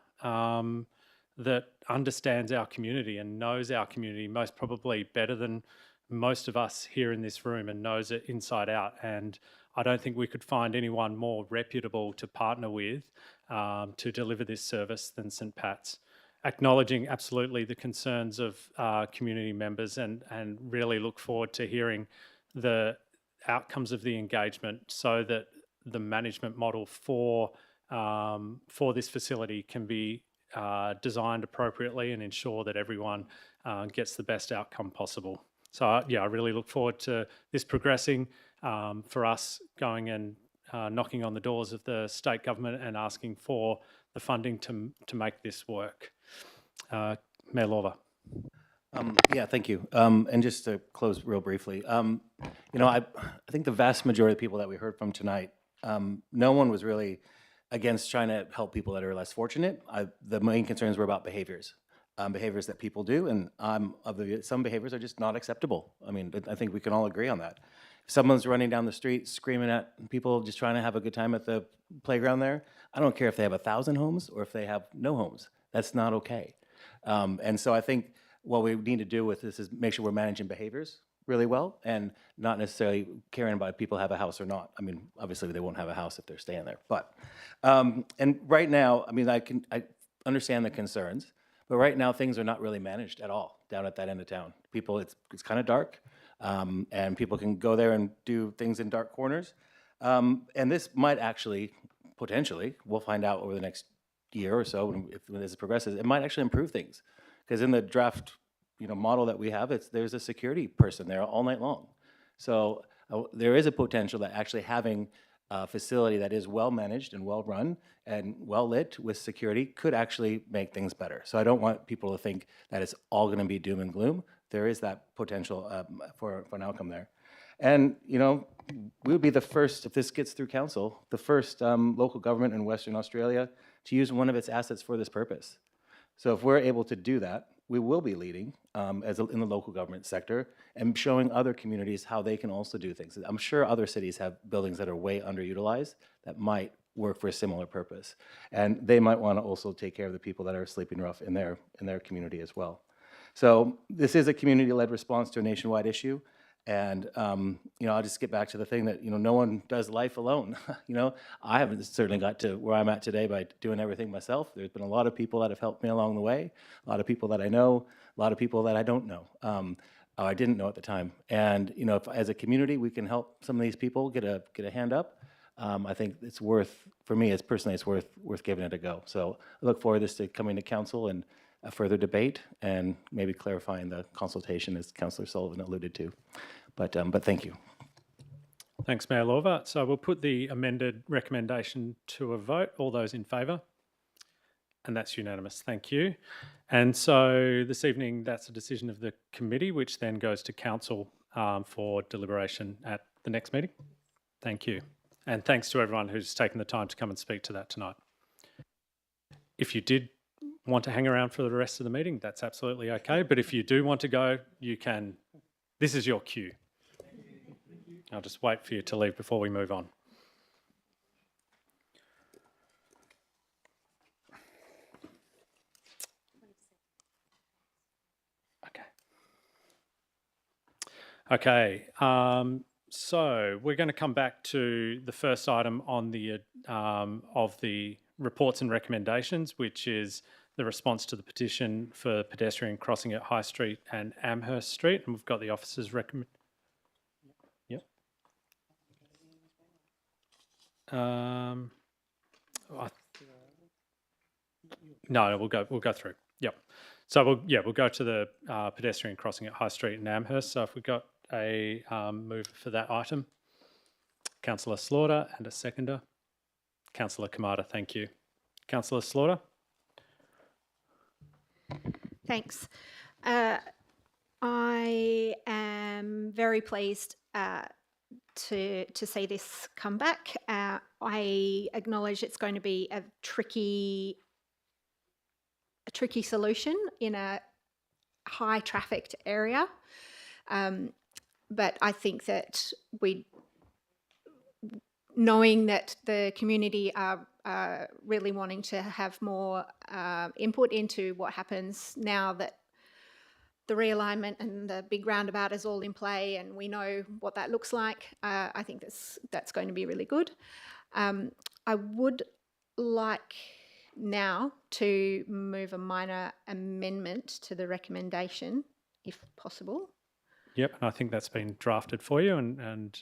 that understands our community and knows our community most probably better than most of us here in this room, and knows it inside out. And I don't think we could find anyone more reputable to partner with to deliver this service than St Pat's. Acknowledging absolutely the concerns of community members, and really look forward to hearing the outcomes of the engagement so that the management model for this facility can be designed appropriately and ensure that everyone gets the best outcome possible. So yeah, I really look forward to this progressing, for us going and knocking on the doors of the state government and asking for the funding to make this work. Mayor Lorver. Yeah, thank you. And just to close real briefly, I think the vast majority of people that we heard from tonight, no one was really against trying to help people that are less fortunate. The main concerns were about behaviors that people do, and some behaviors are just not acceptable. I mean, I think we can all agree on that. If someone's running down the street screaming at people just trying to have a good time at the playground there, I don't care if they have 1,000 homes or if they have no homes. That's not okay. And so I think what we need to do with this is make sure we're managing behaviors really well, and not necessarily caring about if people have a house or not. I mean, obviously they won't have a house if they're staying there. But and right now, I mean, I understand the concerns, but right now things are not really managed at all down at that end of town. People, it's kind of dark, and people can go there and do things in dark corners. And this might actually, potentially, we'll find out over the next year or so, when this progresses, it might actually improve things. Because in the draft model that we have, there's a security person there all night long. So there is a potential that actually having a facility that is well managed and well run and well lit with security could actually make things better. So I don't want people to think that it's all going to be doom and gloom. There is that potential for an outcome there. And we would be the first, if this gets through council, the first local government in Western Australia to use one of its assets for this purpose. So if we're able to do that, we will be leading in the local government sector and showing other communities how they can also do things. I'm sure other cities have buildings that are way underutilized that might work for a similar purpose. And they might want to also take care of the people that are sleeping rough in their community as well. So this is a community-led response to a nationwide issue. And, I'll just get back to the thing that, no one does life alone. I haven't certainly got to where I'm at today by doing everything myself. There's been a lot of people that have helped me along the way, a lot of people that I know, a lot of people that I don't know, or I didn't know at the time. And, if as a community we can help some of these people get a hand up, I think it's worth, for me, it's worth giving it a go. So I look forward to this coming to council and a further debate and maybe clarifying the consultation, as Councillor Sullivan alluded to. But thank you. Thanks, Mayor Lorver. So we'll put the amended recommendation to a vote. All those in favour? And that's unanimous. Thank you. And so this evening, that's a decision of the committee, which then goes to council for deliberation at the next meeting. Thank you. And thanks to everyone who's taken the time to come and speak to that tonight. If you did want to hang around for the rest of the meeting, that's absolutely okay. But if you do want to go, you can. This is your cue. I'll just wait for you to leave before we move on. Okay, so we're going to come back to the first item on the of the reports and recommendations, which is the response to the petition for pedestrian crossing at High Street and Amherst Street, and we've got the officer's recommend. Yep. No, we'll go through. Yep. So we'll go to the pedestrian crossing at High Street and Amherst. So if we've got a mover for that item, Councillor Slaughter, and a seconder, Councillor Kamada. Thank you, Councillor Slaughter. Thanks. I am very pleased to see this come back. I acknowledge it's going to be a tricky solution in a high trafficked area, but I think that knowing that the community are really wanting to have more input into what happens now that the realignment and the big roundabout is all in play and we know what that looks like, I think that's going to be really good. I would like now to move a minor amendment to the recommendation, if possible. Yep, and I think that's been drafted for you, and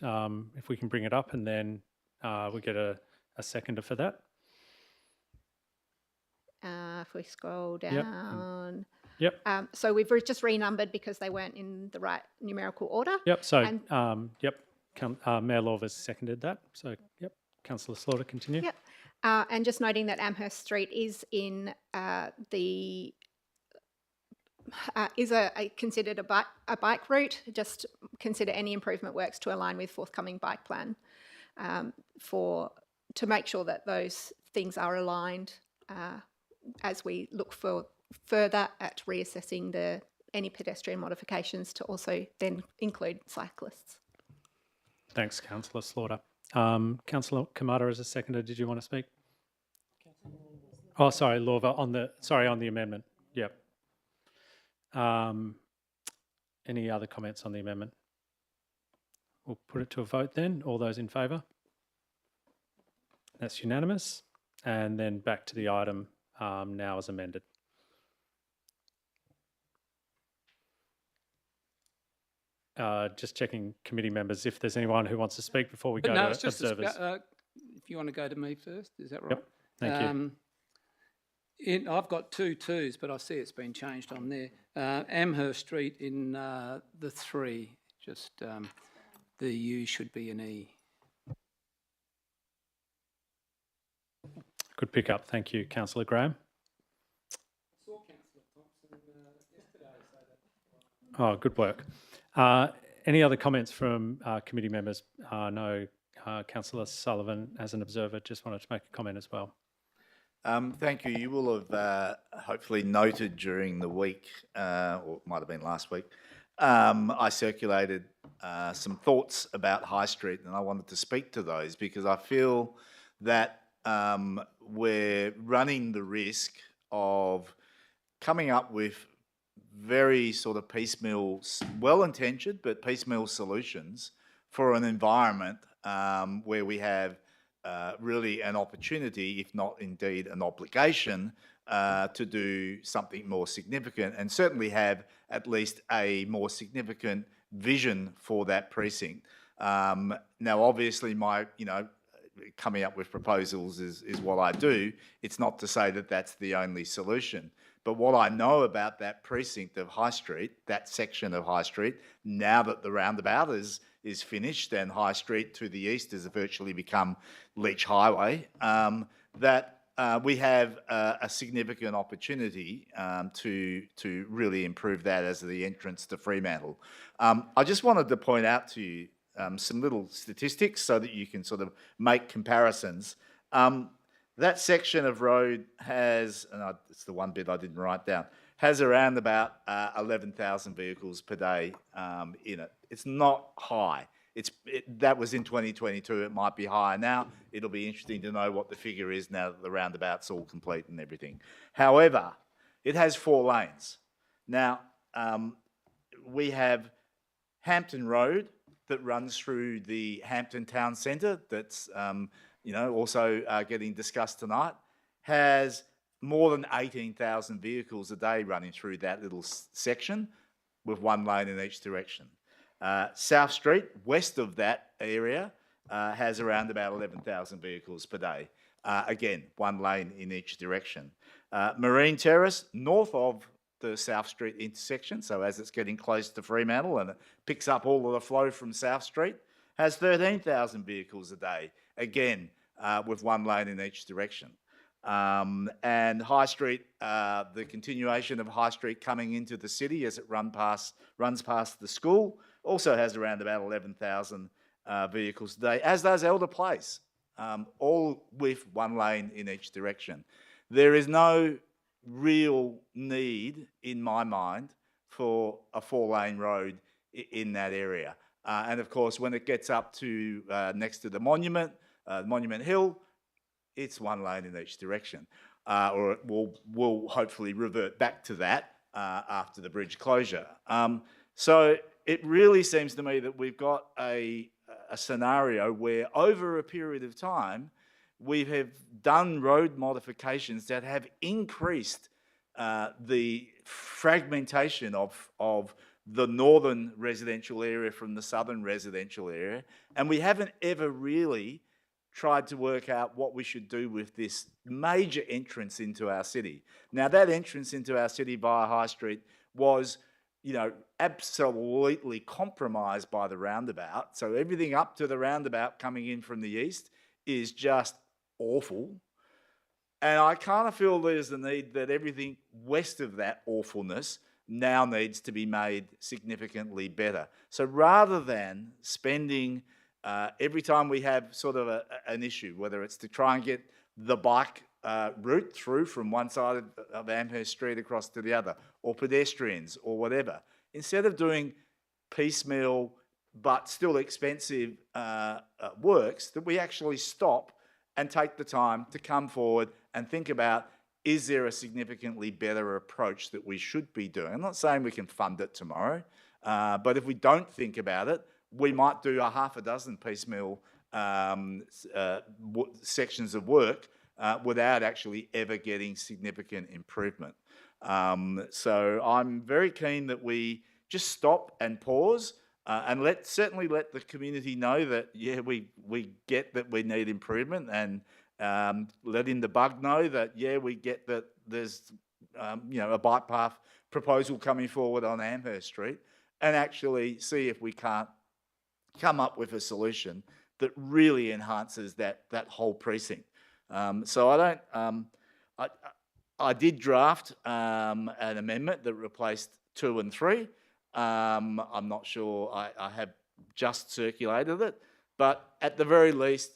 if we can bring it up, and then we get a seconder for that. If we scroll down. Yep. So we've just renumbered because they weren't in the right numerical order. Yep. So Mayor Lawver's seconded that. So yep, Councillor Slaughter, continue. Yep. And just noting that Amherst Street is in considered a bike route. Just consider any improvement works to align with forthcoming bike plan to make sure that those things are aligned as we look for further at reassessing any pedestrian modifications to also then include cyclists. Thanks, Councillor Slaughter. Councillor Kamada as a seconder, did you want to speak? Oh, sorry, Lawver, on the amendment. Yep. Any other comments on the amendment? We'll put it to a vote then. All those in favour? That's unanimous. And then back to the item now as amended. Just checking committee members if there's anyone who wants to speak before we go to observers. If you want to go to me first, is that right? Yep, thank you. I've got 2 2s, but I see it's been changed on there. Amherst Street in the 3, just the U should be an E. Good pick up, thank you, Councillor Graham. Oh, good work. Any other comments from committee members? No, Councillor Sullivan, as an observer, just wanted to make a comment as well. Thank you. You will have hopefully noted during the week, or it might have been last week, I circulated some thoughts about High Street, and I wanted to speak to those because I feel that we're running the risk of coming up with very sort of piecemeal, well-intentioned, but piecemeal solutions for an environment where we have really an opportunity, if not indeed an obligation, to do something more significant and certainly have at least a more significant vision for that precinct. Now, obviously, coming up with proposals is what I do. It's not to say that that's the only solution. But what I know about that precinct of High Street, that section of High Street, now that the roundabout is finished and High Street to the east has virtually become Leach Highway, that we have a significant opportunity to really improve that as the entrance to Fremantle. I just wanted to point out to you some little statistics so that you can sort of make comparisons. that section of road has, and it's the one bit I didn't write down, has around about 11,000 vehicles per day in it. It's not high. That was in 2022. It might be higher now. It'll be interesting to know what the figure is now that the roundabout's all complete and everything. However, it has 4 lanes. Now, we have Hampton Road that runs through the Hampton Town Centre that's also getting discussed tonight, has more than 18,000 vehicles a day running through that little section with 1 lane in each direction. South Street, west of that area, has around about 11,000 vehicles per day. Again, 1 lane in each direction. Marine Terrace, north of the South Street intersection, so as it's getting close to Fremantle and it picks up all of the flow from South Street, has 13,000 vehicles a day, again, with 1 lane in each direction. And High Street, the continuation of High Street coming into the city as it runs past the school, also has around about 11,000 vehicles a day, as does Elder Place, all with 1 lane in each direction. There is no real need, in my mind, for a 4-lane road in that area. And of course, when it gets up to next to the Monument Hill, it's 1 lane in each direction. Or it will hopefully revert back to that after the bridge closure. So it really seems to me that we've got a scenario where over a period of time, we have done road modifications that have increased the fragmentation of the northern residential area from the southern residential area, and we haven't ever really tried to work out what we should do with this major entrance into our city. Now, that entrance into our city via High Street was, absolutely compromised by the roundabout. So everything up to the roundabout coming in from the east is just awful. And I kind of feel there's the need that everything west of that awfulness now needs to be made significantly better. So rather than spending every time we have sort of an issue, whether it's to try and get the bike route through from one side of Amherst Street across to the other, or pedestrians or whatever, instead of doing piecemeal but still expensive works, that we actually stop and take the time to come forward and think about, is there a significantly better approach that we should be doing? I'm not saying we can fund it tomorrow, but if we don't think about it, we might do a half a dozen piecemeal sections of work without actually ever getting significant improvement. So I'm very keen that we just stop and pause and certainly let the community know that, yeah, we get that we need improvement, and letting the bug know that, yeah, we get that there's a bike path proposal coming forward on Amherst Street, and actually see if we can't come up with a solution that really enhances that whole precinct. So I did draft an amendment that replaced 2 and 3. I'm not sure I have just circulated it, but at the very least,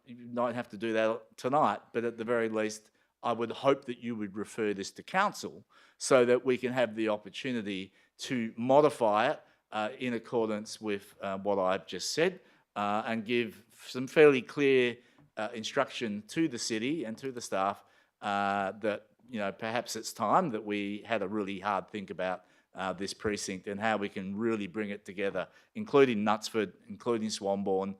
you don't have to do that tonight, but at the very least, I would hope that you would refer this to council so that we can have the opportunity to modify it in accordance with what I've just said, and give some fairly clear instruction to the city and to the staff that perhaps it's time that we had a really hard think about this precinct and how we can really bring it together, including Knutsford, including Swanbourne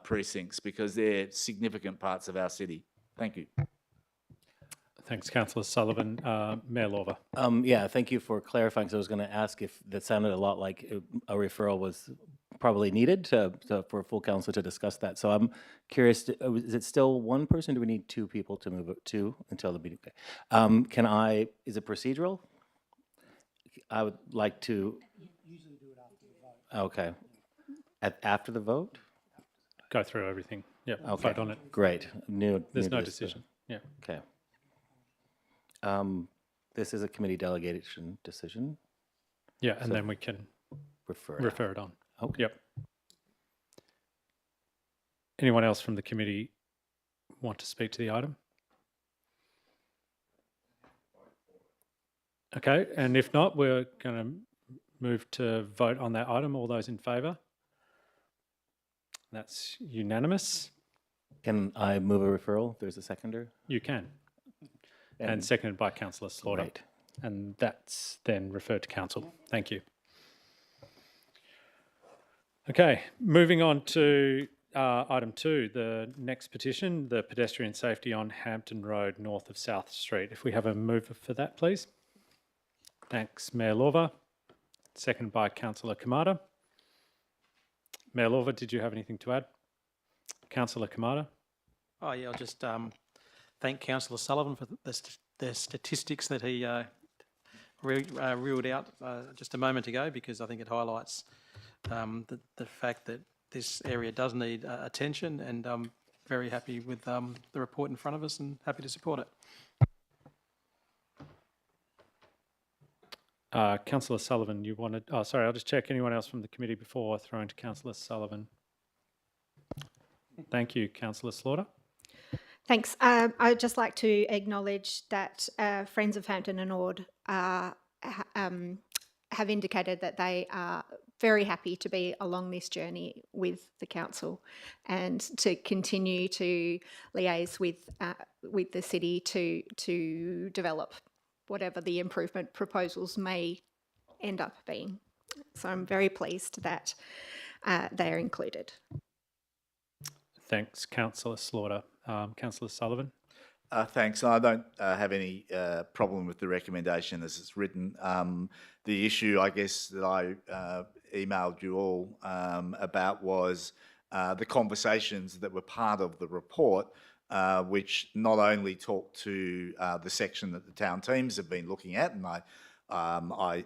precincts, because they're significant parts of our city. Thank you. Thanks, Councillor Sullivan. Mayor Lawver. Yeah, thank you for clarifying, because I was going to ask if that sounded a lot like a referral was probably needed for full council to discuss that. So I'm curious, is it still one person? Do we need 2 people to move it to until the meeting? Okay. Is it procedural? I would like to. Usually do it after the vote. Okay. After the vote? Go through everything. Yeah, okay. Vote on it. Great. There's no decision. Yeah. Okay. This is a committee delegation decision. Yeah, and then we can refer it on. Okay. Yep. Anyone else from the committee want to speak to the item? Okay, and if not, we're going to move to vote on that item. All those in favour? That's unanimous. Can I move a referral? There's a seconder. You can. And seconded by Councillor Slaughter. Great. And that's then referred to council. Thank you. Okay, moving on to item 2, the next petition, the pedestrian safety on Hampton Road north of South Street. If we have a mover for that, please. Thanks, Mayor Lorva. Seconded by Councillor Kamada. Mayor Lorva, did you have anything to add? Councillor Kamada. Oh yeah, I'll just thank Councillor Sullivan for the statistics that he reeled out just a moment ago, because I think it highlights the fact that this area does need attention, and I'm very happy with the report in front of us and happy to support it. Councillor Sullivan, you wanted... Oh, sorry, I'll just check anyone else from the committee before throwing to Councillor Sullivan. Thank you, Councillor Slaughter. Thanks. I'd just like to acknowledge that Friends of Hampton and Ord have indicated that they are very happy to be along this journey with the council and to continue to liaise with the city to develop whatever the improvement proposals may end up being. So I'm very pleased that they are included. Thanks, Councillor Slaughter. Councillor Sullivan. Thanks. I don't have any problem with the recommendation as it's written. The issue, I guess, that I emailed you all about was the conversations that were part of the report, which not only talked to the section that the town teams have been looking at, and I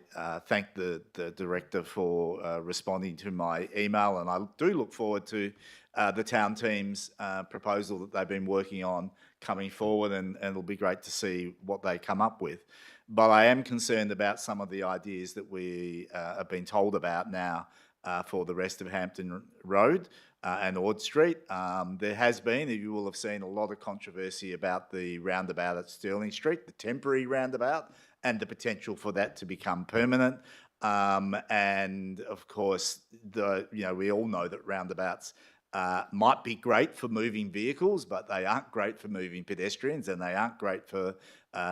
thank the director for responding to my email, and I do look forward to the town team's proposal that they've been working on coming forward, and it'll be great to see what they come up with. But I am concerned about some of the ideas that we have been told about now for the rest of Hampton Road and Ord Street. There has been, you will have seen, a lot of controversy about the roundabout at Stirling Street, the temporary roundabout, and the potential for that to become permanent. And of course, we all know that roundabouts might be great for moving vehicles, but they aren't great for moving pedestrians, and they aren't great for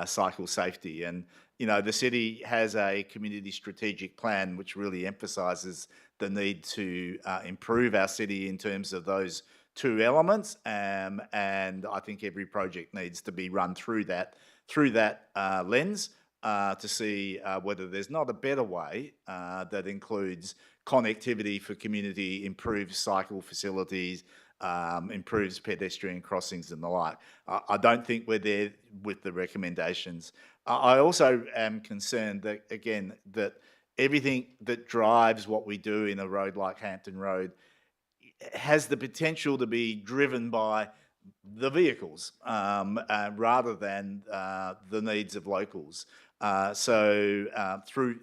cycle safety. And, the city has a community strategic plan which really emphasises the need to improve our city in terms of those two elements. And I think every project needs to be run through that lens to see whether there's not a better way that includes connectivity for community, improves cycle facilities, improves pedestrian crossings and the like. I don't think we're there with the recommendations. I also am concerned that, again, that everything that drives what we do in a road like Hampton Road has the potential to be driven by the vehicles rather than the needs of locals. Through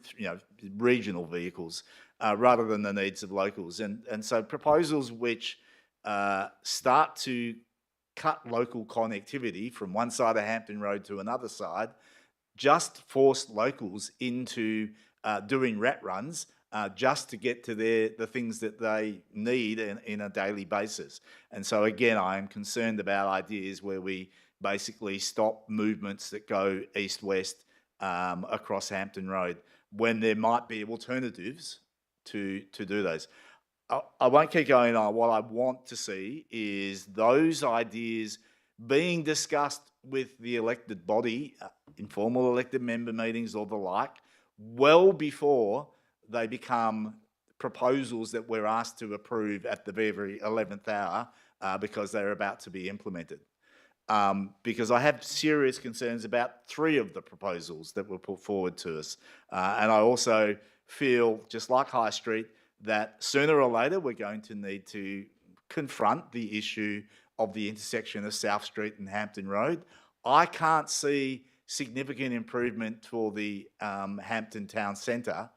regional vehicles rather than the needs of locals. And so proposals which start to cut local connectivity from one side of Hampton Road to another side just force locals into doing rat runs just to get to the things that they need in a daily basis. And so again, I am concerned about ideas where we basically stop movements that go east-west across Hampton Road when there might be alternatives to do those. I won't keep going on. What I want to see is those ideas being discussed with the elected body, informal elected member meetings or the like, well before they become proposals that we're asked to approve at the very 11th hour because they're about to be implemented. Because I have serious concerns about 3 of the proposals that were put forward to us. And I also feel, just like High Street, that sooner or later we're going to need to confront the issue of the intersection of South Street and Hampton Road. I can't see significant improvement for the Hampton Town Centre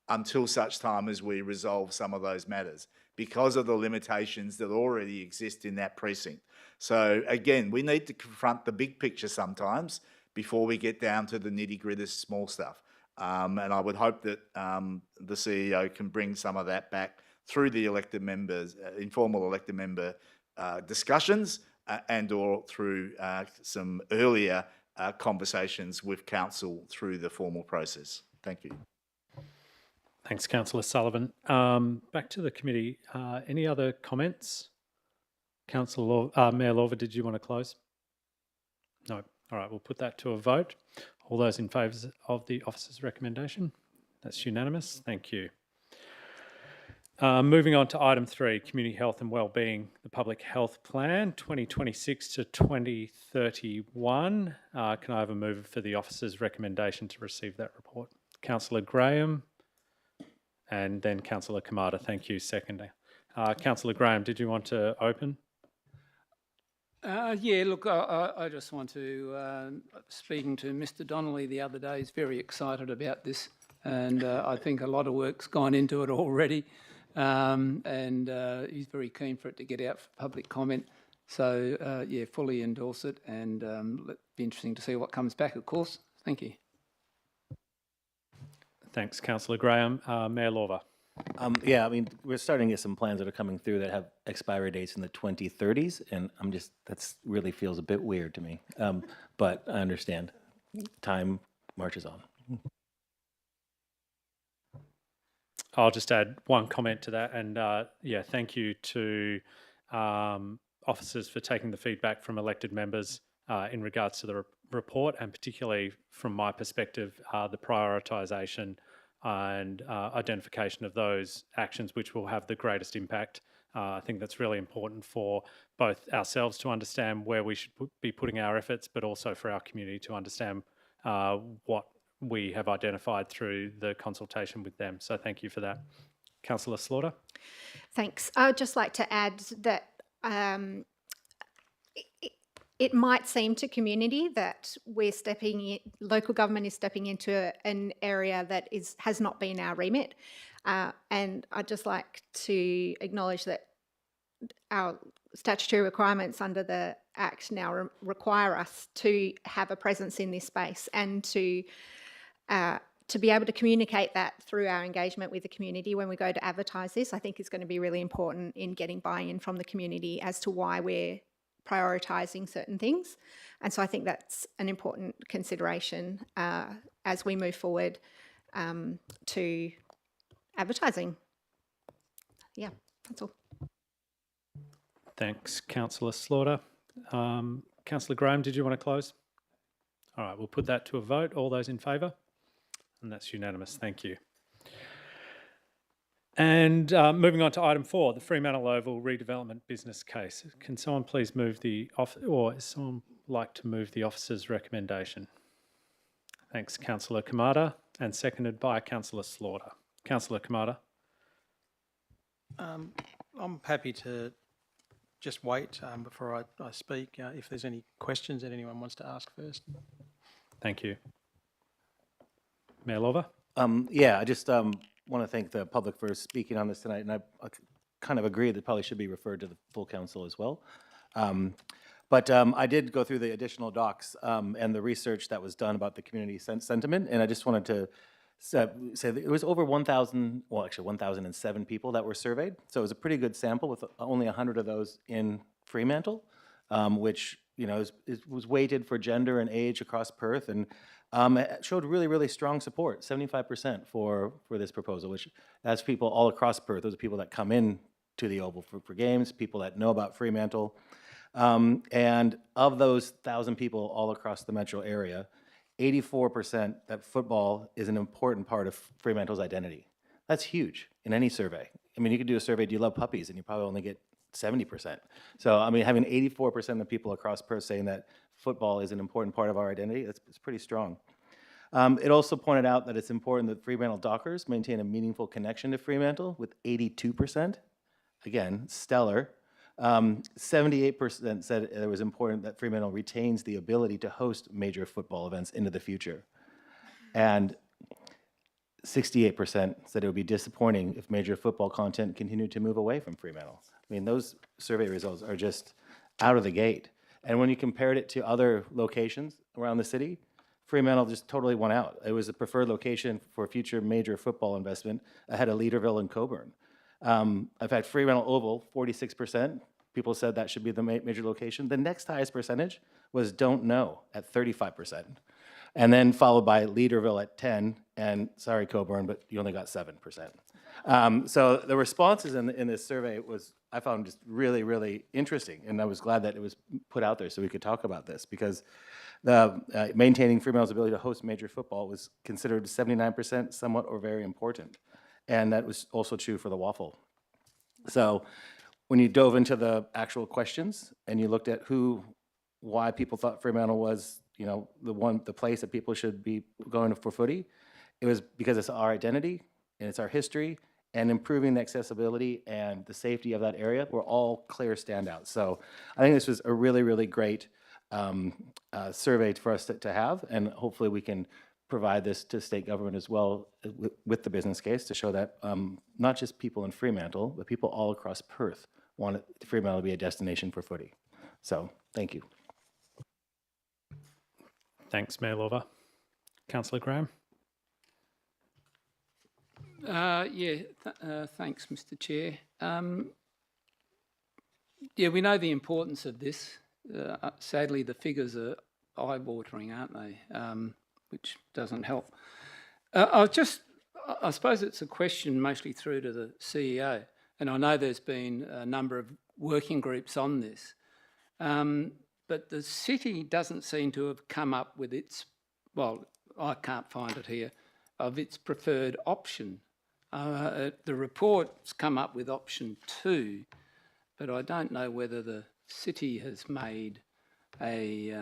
until such time as we resolve some of those matters because of the limitations that already exist in that precinct. So again, we need to confront the big picture sometimes before we get down to the nitty-gritty small stuff. And I would hope that the CEO can bring some of that back through the elected members, informal elected member discussions, and or through some earlier conversations with council through the formal process. Thank you. Thanks, Councillor Sullivan. Back to the committee. Any other comments? Mayor Lorver, did you want to close? No. All right, we'll put that to a vote. All those in favour of the officer's recommendation? That's unanimous. Thank you. Moving on to item 3, Community Health and Wellbeing, the Public Health Plan 2026 to 2031. Can I have a mover for the officer's recommendation to receive that report? Councillor Graham and then Councillor Kamada. Thank you. Seconding. Councillor Graham, did you want to open? Yeah, look, I just want to, speaking to Mr Donnelly the other day, he's very excited about this, and I think a lot of work's gone into it already, and he's very keen for it to get out for public comment. So, yeah, fully endorse it, and it'll be interesting to see what comes back, of course. Thank you. Thanks, Councillor Graham. Mayor Lorver. Yeah, I mean, we're starting to get some plans that are coming through that have expiry dates in the 2030s, and that's really feels a bit weird to me. But I understand. Time marches on. I'll just add one comment to that, and yeah, thank you to officers for taking the feedback from elected members in regards to the report, and particularly from my perspective, the prioritisation and identification of those actions which will have the greatest impact. I think that's really important for both ourselves to understand where we should be putting our efforts, but also for our community to understand what we have identified through the consultation with them. So thank you for that. Councillor Slaughter. Thanks. I would just like to add that it might seem to community that we're stepping in, local government is stepping into an area that has not been our remit. And I'd just like to acknowledge that our statutory requirements under the Act now require us to have a presence in this space, and to be able to communicate that through our engagement with the community when we go to advertise this, I think is going to be really important in getting buy-in from the community as to why we're prioritising certain things. And so I think that's an important consideration as we move forward to advertising. Yeah, that's all. Thanks, Councillor Slaughter. Councillor Graham, did you want to close? All right, we'll put that to a vote. All those in favour? And that's unanimous. Thank you. And moving on to item 4, the Fremantle Oval redevelopment business case. Can someone please move or is someone like to move the officer's recommendation? Thanks, Councillor Kamada, and seconded by Councillor Slaughter. Councillor Kamada. I'm happy to just wait before I speak, if there's any questions that anyone wants to ask first. Thank you. Mayor Lorver? Yeah, I just want to thank the public for speaking on this tonight, and I kind of agree that it probably should be referred to the full council as well. But I did go through the additional docs and the research that was done about the community sentiment, and I just wanted to say that it was over 1,000, well, actually 1,007 people that were surveyed, so it was a pretty good sample with only 100 of those in Fremantle, which, you know, was weighted for gender and age across Perth, and it showed really, really strong support, 75% for this proposal, which that's people all across Perth. Those are people that come in to the Oval for games, people that know about Fremantle. And of those 1,000 people all across the metro area, 84% that football is an important part of Fremantle's identity. That's huge in any survey. I mean, you could do a survey, do you love puppies? And you probably only get 70%. So, I mean, having 84% of people across Perth saying that football is an important part of our identity, it's pretty strong. It also pointed out that it's important that Fremantle Dockers maintain a meaningful connection to Fremantle with 82%. Again, stellar. 78% said it was important that Fremantle retains the ability to host major football events into the future. And 68% said it would be disappointing if major football content continued to move away from Fremantle. I mean, those survey results are just out of the gate. And when you compared it to other locations around the city, Fremantle just totally won out. It was the preferred location for future major football investment ahead of Leederville and Coburn. I've had Fremantle Oval, 46%. People said that should be the major location. The next highest percentage was don't know at 35%. And then followed by Leederville at 10, and sorry, Coburn, but you only got 7%. So the responses in this survey I found just really, really interesting, and I was glad that it was put out there so we could talk about this, because the maintaining Fremantle's ability to host major football was considered 79% somewhat or very important, and that was also true for the Waffle. So when you dove into the actual questions and you looked at why people thought Fremantle was, the place that people should be going for footy, it was because it's our identity and it's our history, and improving the accessibility and the safety of that area were all clear standouts. So I think this was a really, really great survey for us to have, and hopefully we can provide this to state government as well with the business case to show that not just people in Fremantle, but people all across Perth want Fremantle to be a destination for footy. So thank you. Thanks, Mayor Lorver. Councillor Graham. Thanks, Mr. Chair. We know the importance of this. Sadly, the figures are eye-watering, aren't they? Which doesn't help. I suppose it's a question mostly through to the CEO, and I know there's been a number of working groups on this, but the city doesn't seem to have come up with I can't find it here, of its preferred option. The report's come up with option 2, but I don't know whether the city has made a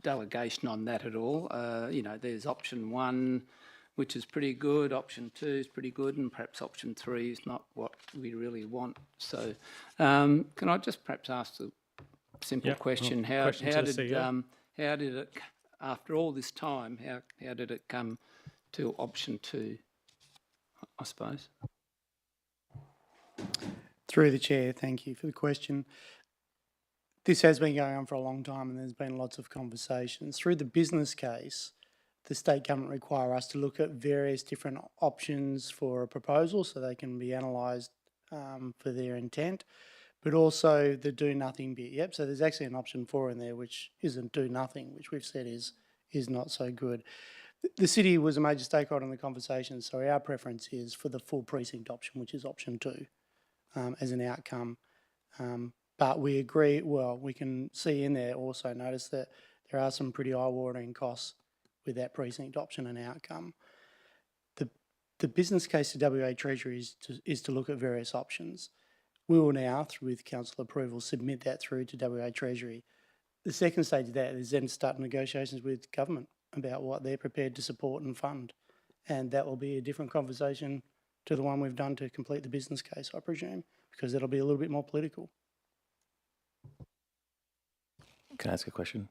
delegation on that at all. There's option 1, which is pretty good, option 2 is pretty good, and perhaps option 3 is not what we really want. So can I just perhaps ask a simple question? How did it, after all this time, how did it come to option 2, I suppose? Through the chair, thank you for the question. This has been going on for a long time, and there's been lots of conversations. Through the business case, the state government require us to look at various different options for a proposal so they can be analysed for their intent, but also the do nothing bit. Yep, so there's actually an option 4 in there which isn't do nothing, which we've said is not so good. The city was a major stakeholder in the conversation, so our preference is for the full precinct option, which is option 2, as an outcome. But we agree, we can see in there also notice that there are some pretty eye-watering costs with that precinct option and outcome. The business case to WA Treasury is to look at various options. We will now, with council approval, submit that through to WA Treasury. The second stage of that is then start negotiations with government about what they're prepared to support and fund. And that will be a different conversation to the one we've done to complete the business case, I presume, because it'll be a little bit more political. Can I ask a question?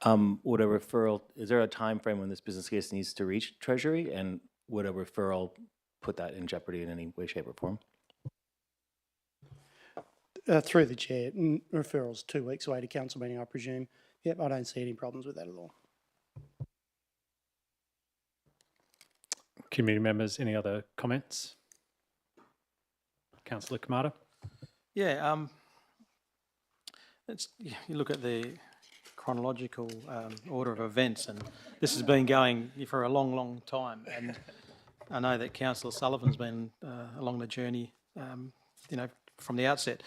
Would a referral, is there a time frame when this business case needs to reach Treasury, and would a referral put that in jeopardy in any way, shape or form? Through the chair, referral's 2 weeks away to council meeting, I presume. Yep, I don't see any problems with that at all. Committee members, any other comments? Councillor Kamada. Yeah, you look at the chronological order of events, and this has been going for a long, long time. And I know that Councillor Sullivan's been along the journey, from the outset.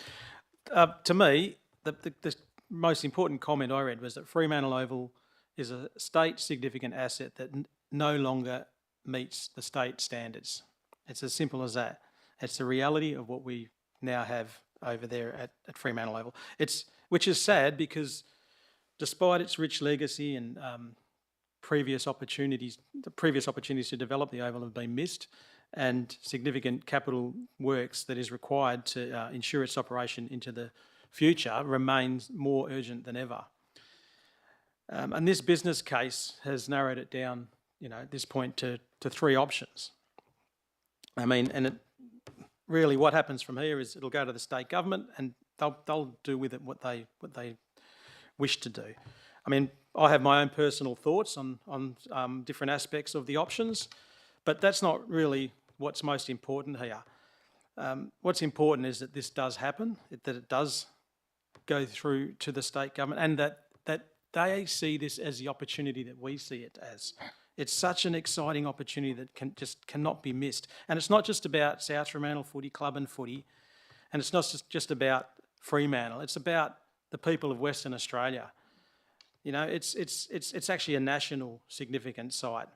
To me, the most important comment I read was that Fremantle Oval is a state significant asset that no longer meets the state standards. It's as simple as that. It's the reality of what we now have over there at Fremantle Oval. Which is sad, because despite its rich legacy and the previous opportunities to develop the Oval have been missed, and significant capital works that is required to ensure its operation into the future remains more urgent than ever. And this business case has narrowed it down, at this point to 3 options. I mean, and really what happens from here is it'll go to the state government, and they'll do with it what they wish to do. I mean, I have my own personal thoughts on different aspects of the options, but that's not really what's most important here. What's important is that this does happen, that it does go through to the state government, and that they see this as the opportunity that we see it as. It's such an exciting opportunity that cannot be missed. And it's not just about South Fremantle Footy Club and footy, and it's not just about Fremantle. It's about the people of Western Australia. You know, it's actually a national significant site.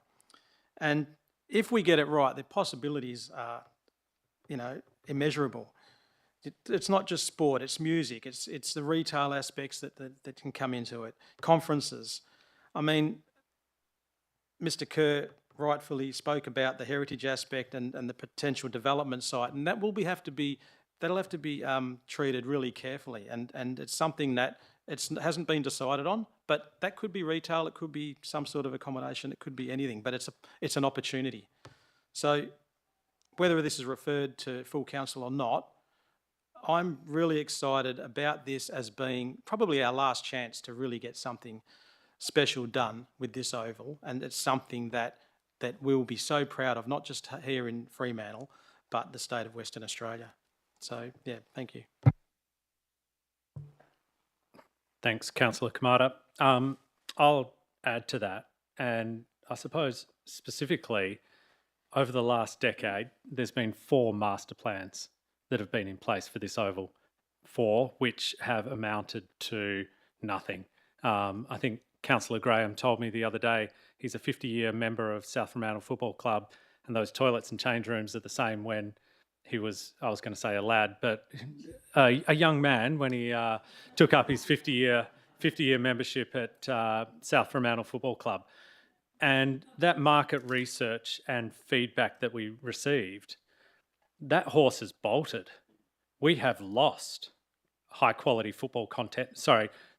And if we get it right, the possibilities are, you know, immeasurable. It's not just sport, it's music, it's the retail aspects that can come into it, conferences. I mean, Mr. Kerr rightfully spoke about the heritage aspect and the potential development site, and that'll have to be treated really carefully, and it's something that hasn't been decided on, but that could be retail, it could be some sort of accommodation, it could be anything, but it's an opportunity. So whether this is referred to full council or not, I'm really excited about this as being probably our last chance to really get something special done with this oval, and it's something that we'll be so proud of, not just here in Fremantle, but the state of Western Australia. So, yeah, thank you. Thanks, Councillor Kamada. I'll add to that, and I suppose specifically over the last decade, there's been 4 master plans that have been in place for this oval, 4 which have amounted to nothing. I think Councillor Graham told me the other day he's a 50-year member of South Fremantle Football Club, and those toilets and change rooms are the same when he was, I was going to say a lad, but a young man when he took up his 50-year membership at South Fremantle Football Club. And that market research and feedback that we received, that horse has bolted. We have lost high-quality football content,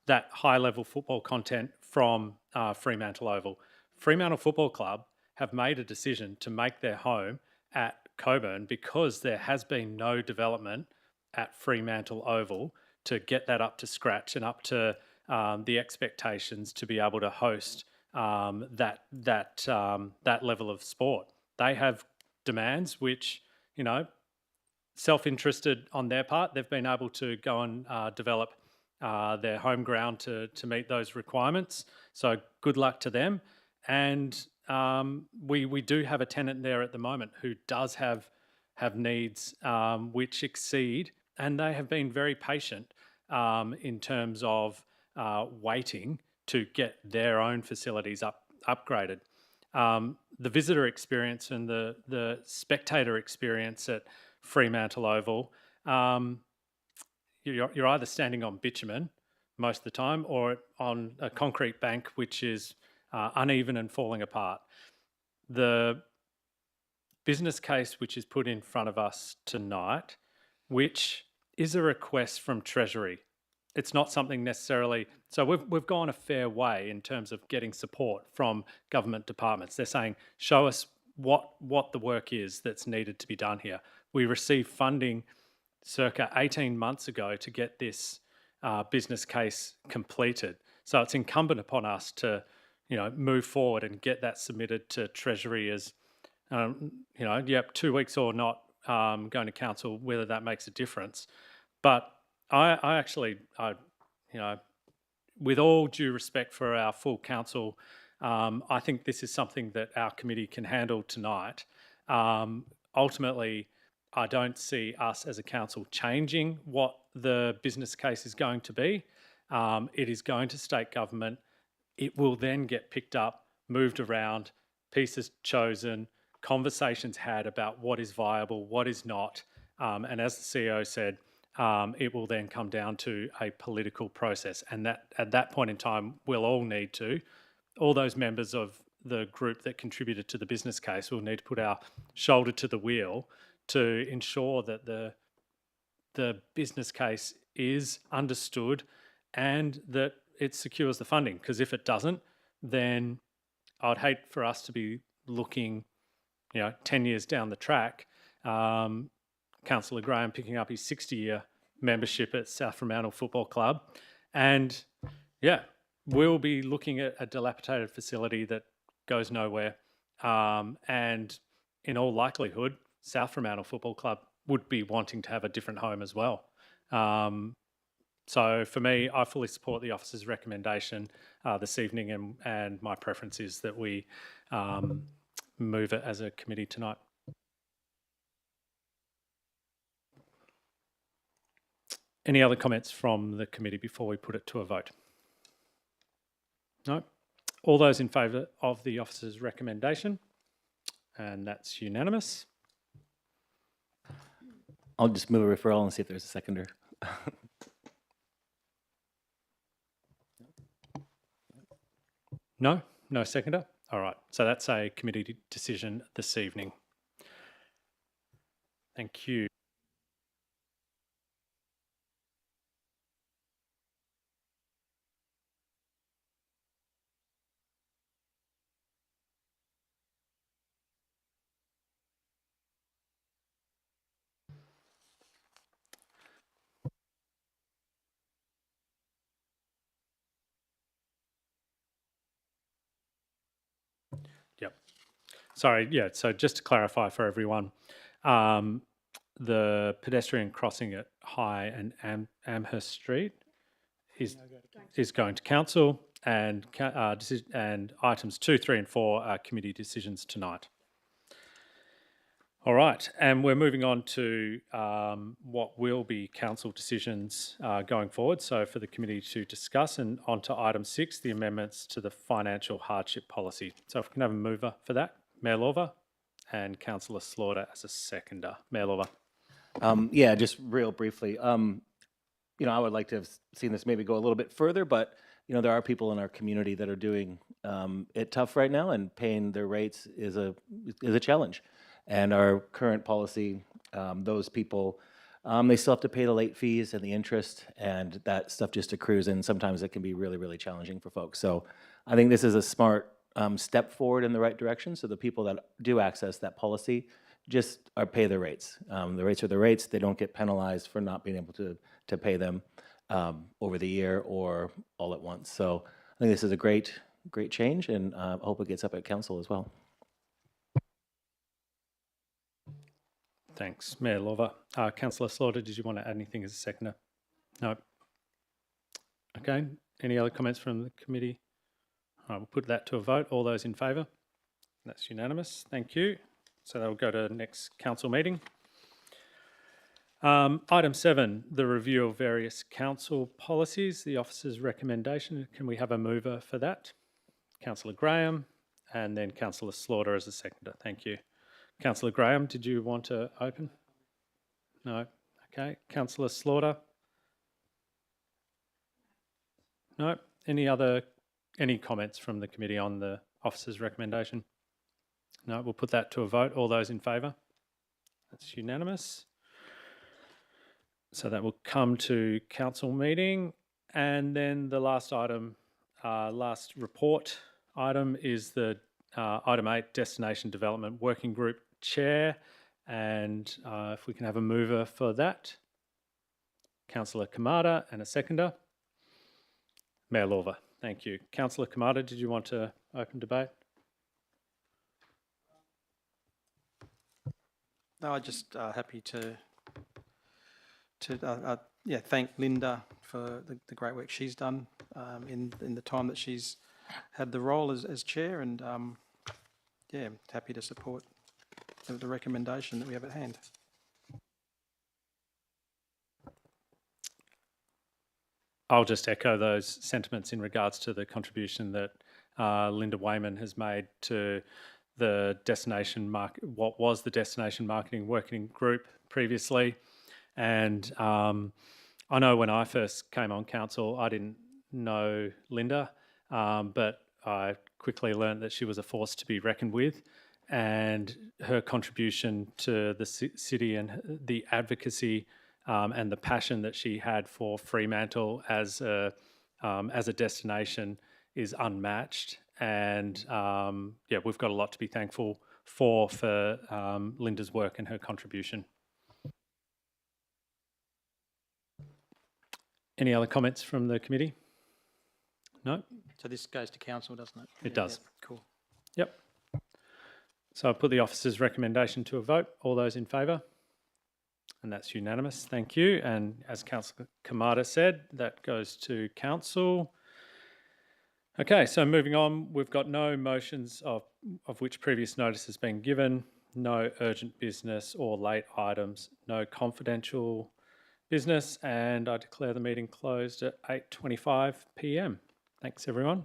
that high-level football content from Fremantle Oval. Fremantle Football Club have made a decision to make their home at Cockburn because there has been no development at Fremantle Oval to get that up to scratch and up to the expectations to be able to host that level of sport. They have demands which, you know, self-interested on their part. They've been able to go and develop their home ground to meet those requirements. So good luck to them. And we do have a tenant there at the moment who does have needs which exceed, and they have been very patient in terms of waiting to get their own facilities upgraded. The visitor experience and the spectator experience at Fremantle Oval, you're either standing on bitumen most of the time or on a concrete bank which is uneven and falling apart. The business case which is put in front of us tonight, which is a request from Treasury. It's not something necessarily, so we've gone a fair way in terms of getting support from government departments. They're saying, show us what the work is that's needed to be done here. We received funding circa 18 months ago to get this business case completed. So it's incumbent upon us to, you know, move forward and get that submitted to Treasury as, you know, 2 weeks or not going to council, whether that makes a difference. But I actually, you know, with all due respect for our full council, I think this is something that our committee can handle tonight. Ultimately, I don't see us as a council changing what the business case is going to be. It is going to state government. It will then get picked up, moved around, pieces chosen, conversations had about what is viable, what is not. And as the CEO said, it will then come down to a political process. And that at that point in time, we'll all need to, all those members of the group that contributed to the business case will need to put our shoulder to the wheel to ensure that the business case is understood and that it secures the funding. Because if it doesn't, then I'd hate for us to be looking, 10 years down the track, Councillor Graham picking up his 60-year membership at South Fremantle Football Club. And yeah, we'll be looking at a dilapidated facility that goes nowhere. And in all likelihood, South Fremantle Football Club would be wanting to have a different home as well. So for me, I fully support the officer's recommendation this evening, and my preference is that we move it as a committee tonight. Any other comments from the committee before we put it to a vote? No? All those in favour of the officer's recommendation? And that's unanimous. I'll just move a referral and see if there's a seconder. No? No seconder? All right. So that's a committee decision this evening. Thank you. Yep. Sorry, yeah, so just to clarify for everyone, the pedestrian crossing at High and Amherst Street is going to council, and items 2, 3 and 4 are committee decisions tonight. All right, and we're moving on to what will be council decisions going forward. So for the committee to discuss, and on to item 6, the amendments to the financial hardship policy. So if we can have a mover for that, Mayor Lorver, and Councillor Slaughter as a seconder. Mayor Lorver. Yeah, just real briefly. You know, I would like to have seen this maybe go a little bit further, but you know, there are people in our community that are doing it tough right now, and paying their rates is a challenge. And our current policy, those people, they still have to pay the late fees and the interest, and that stuff just accrues, and sometimes it can be really, really challenging for folks. So I think this is a smart step forward in the right direction. So the people that do access that policy just pay their rates. The rates are the rates. They don't get penalized for not being able to pay them over the year or all at once. So I think this is a great change, and I hope it gets up at council as well. Thanks, Mayor Lorver. Councillor Slaughter, did you want to add anything as a seconder? No. Okay, any other comments from the committee? All right, we'll put that to a vote. All those in favour? That's unanimous. Thank you. So that'll go to next council meeting. Item 7, the review of various council policies, the officer's recommendation. Can we have a mover for that? Councillor Graham, and then Councillor Slaughter as a seconder. Thank you. Councillor Graham, did you want to open? No. Okay. Councillor Slaughter? No. Any comments from the committee on the officer's recommendation? No. We'll put that to a vote. All those in favour? That's unanimous. So that will come to council meeting. And then the last item, last report item is the item 8, Destination Development Working Group Chair. And if we can have a mover for that. Councillor Kamada, and a seconder. Mayor Lorver, thank you. Councillor Kamada, did you want to open debate? No, I'm just happy to thank Linda for the great work she's done in the time that she's had the role as chair, and yeah, happy to support the recommendation that we have at hand. I'll just echo those sentiments in regards to the contribution that Linda Wayman has made to the what was the Destination Marketing Working Group previously. And I know when I first came on council, I didn't know Linda, but I quickly learned that she was a force to be reckoned with, and her contribution to the city and the advocacy and the passion that she had for Fremantle as a destination is unmatched. And yeah, we've got a lot to be thankful for Linda's work and her contribution. Any other comments from the committee? No? So this goes to council, doesn't it? It does. Cool. Yep. So I'll put the officer's recommendation to a vote. All those in favour? And that's unanimous. Thank you. And as Councillor Kamada said, that goes to council. Okay, so moving on, we've got no motions of which previous notice has been given, no urgent business or late items, no confidential business, and I declare the meeting closed at 8:25 p.m. Thanks, everyone.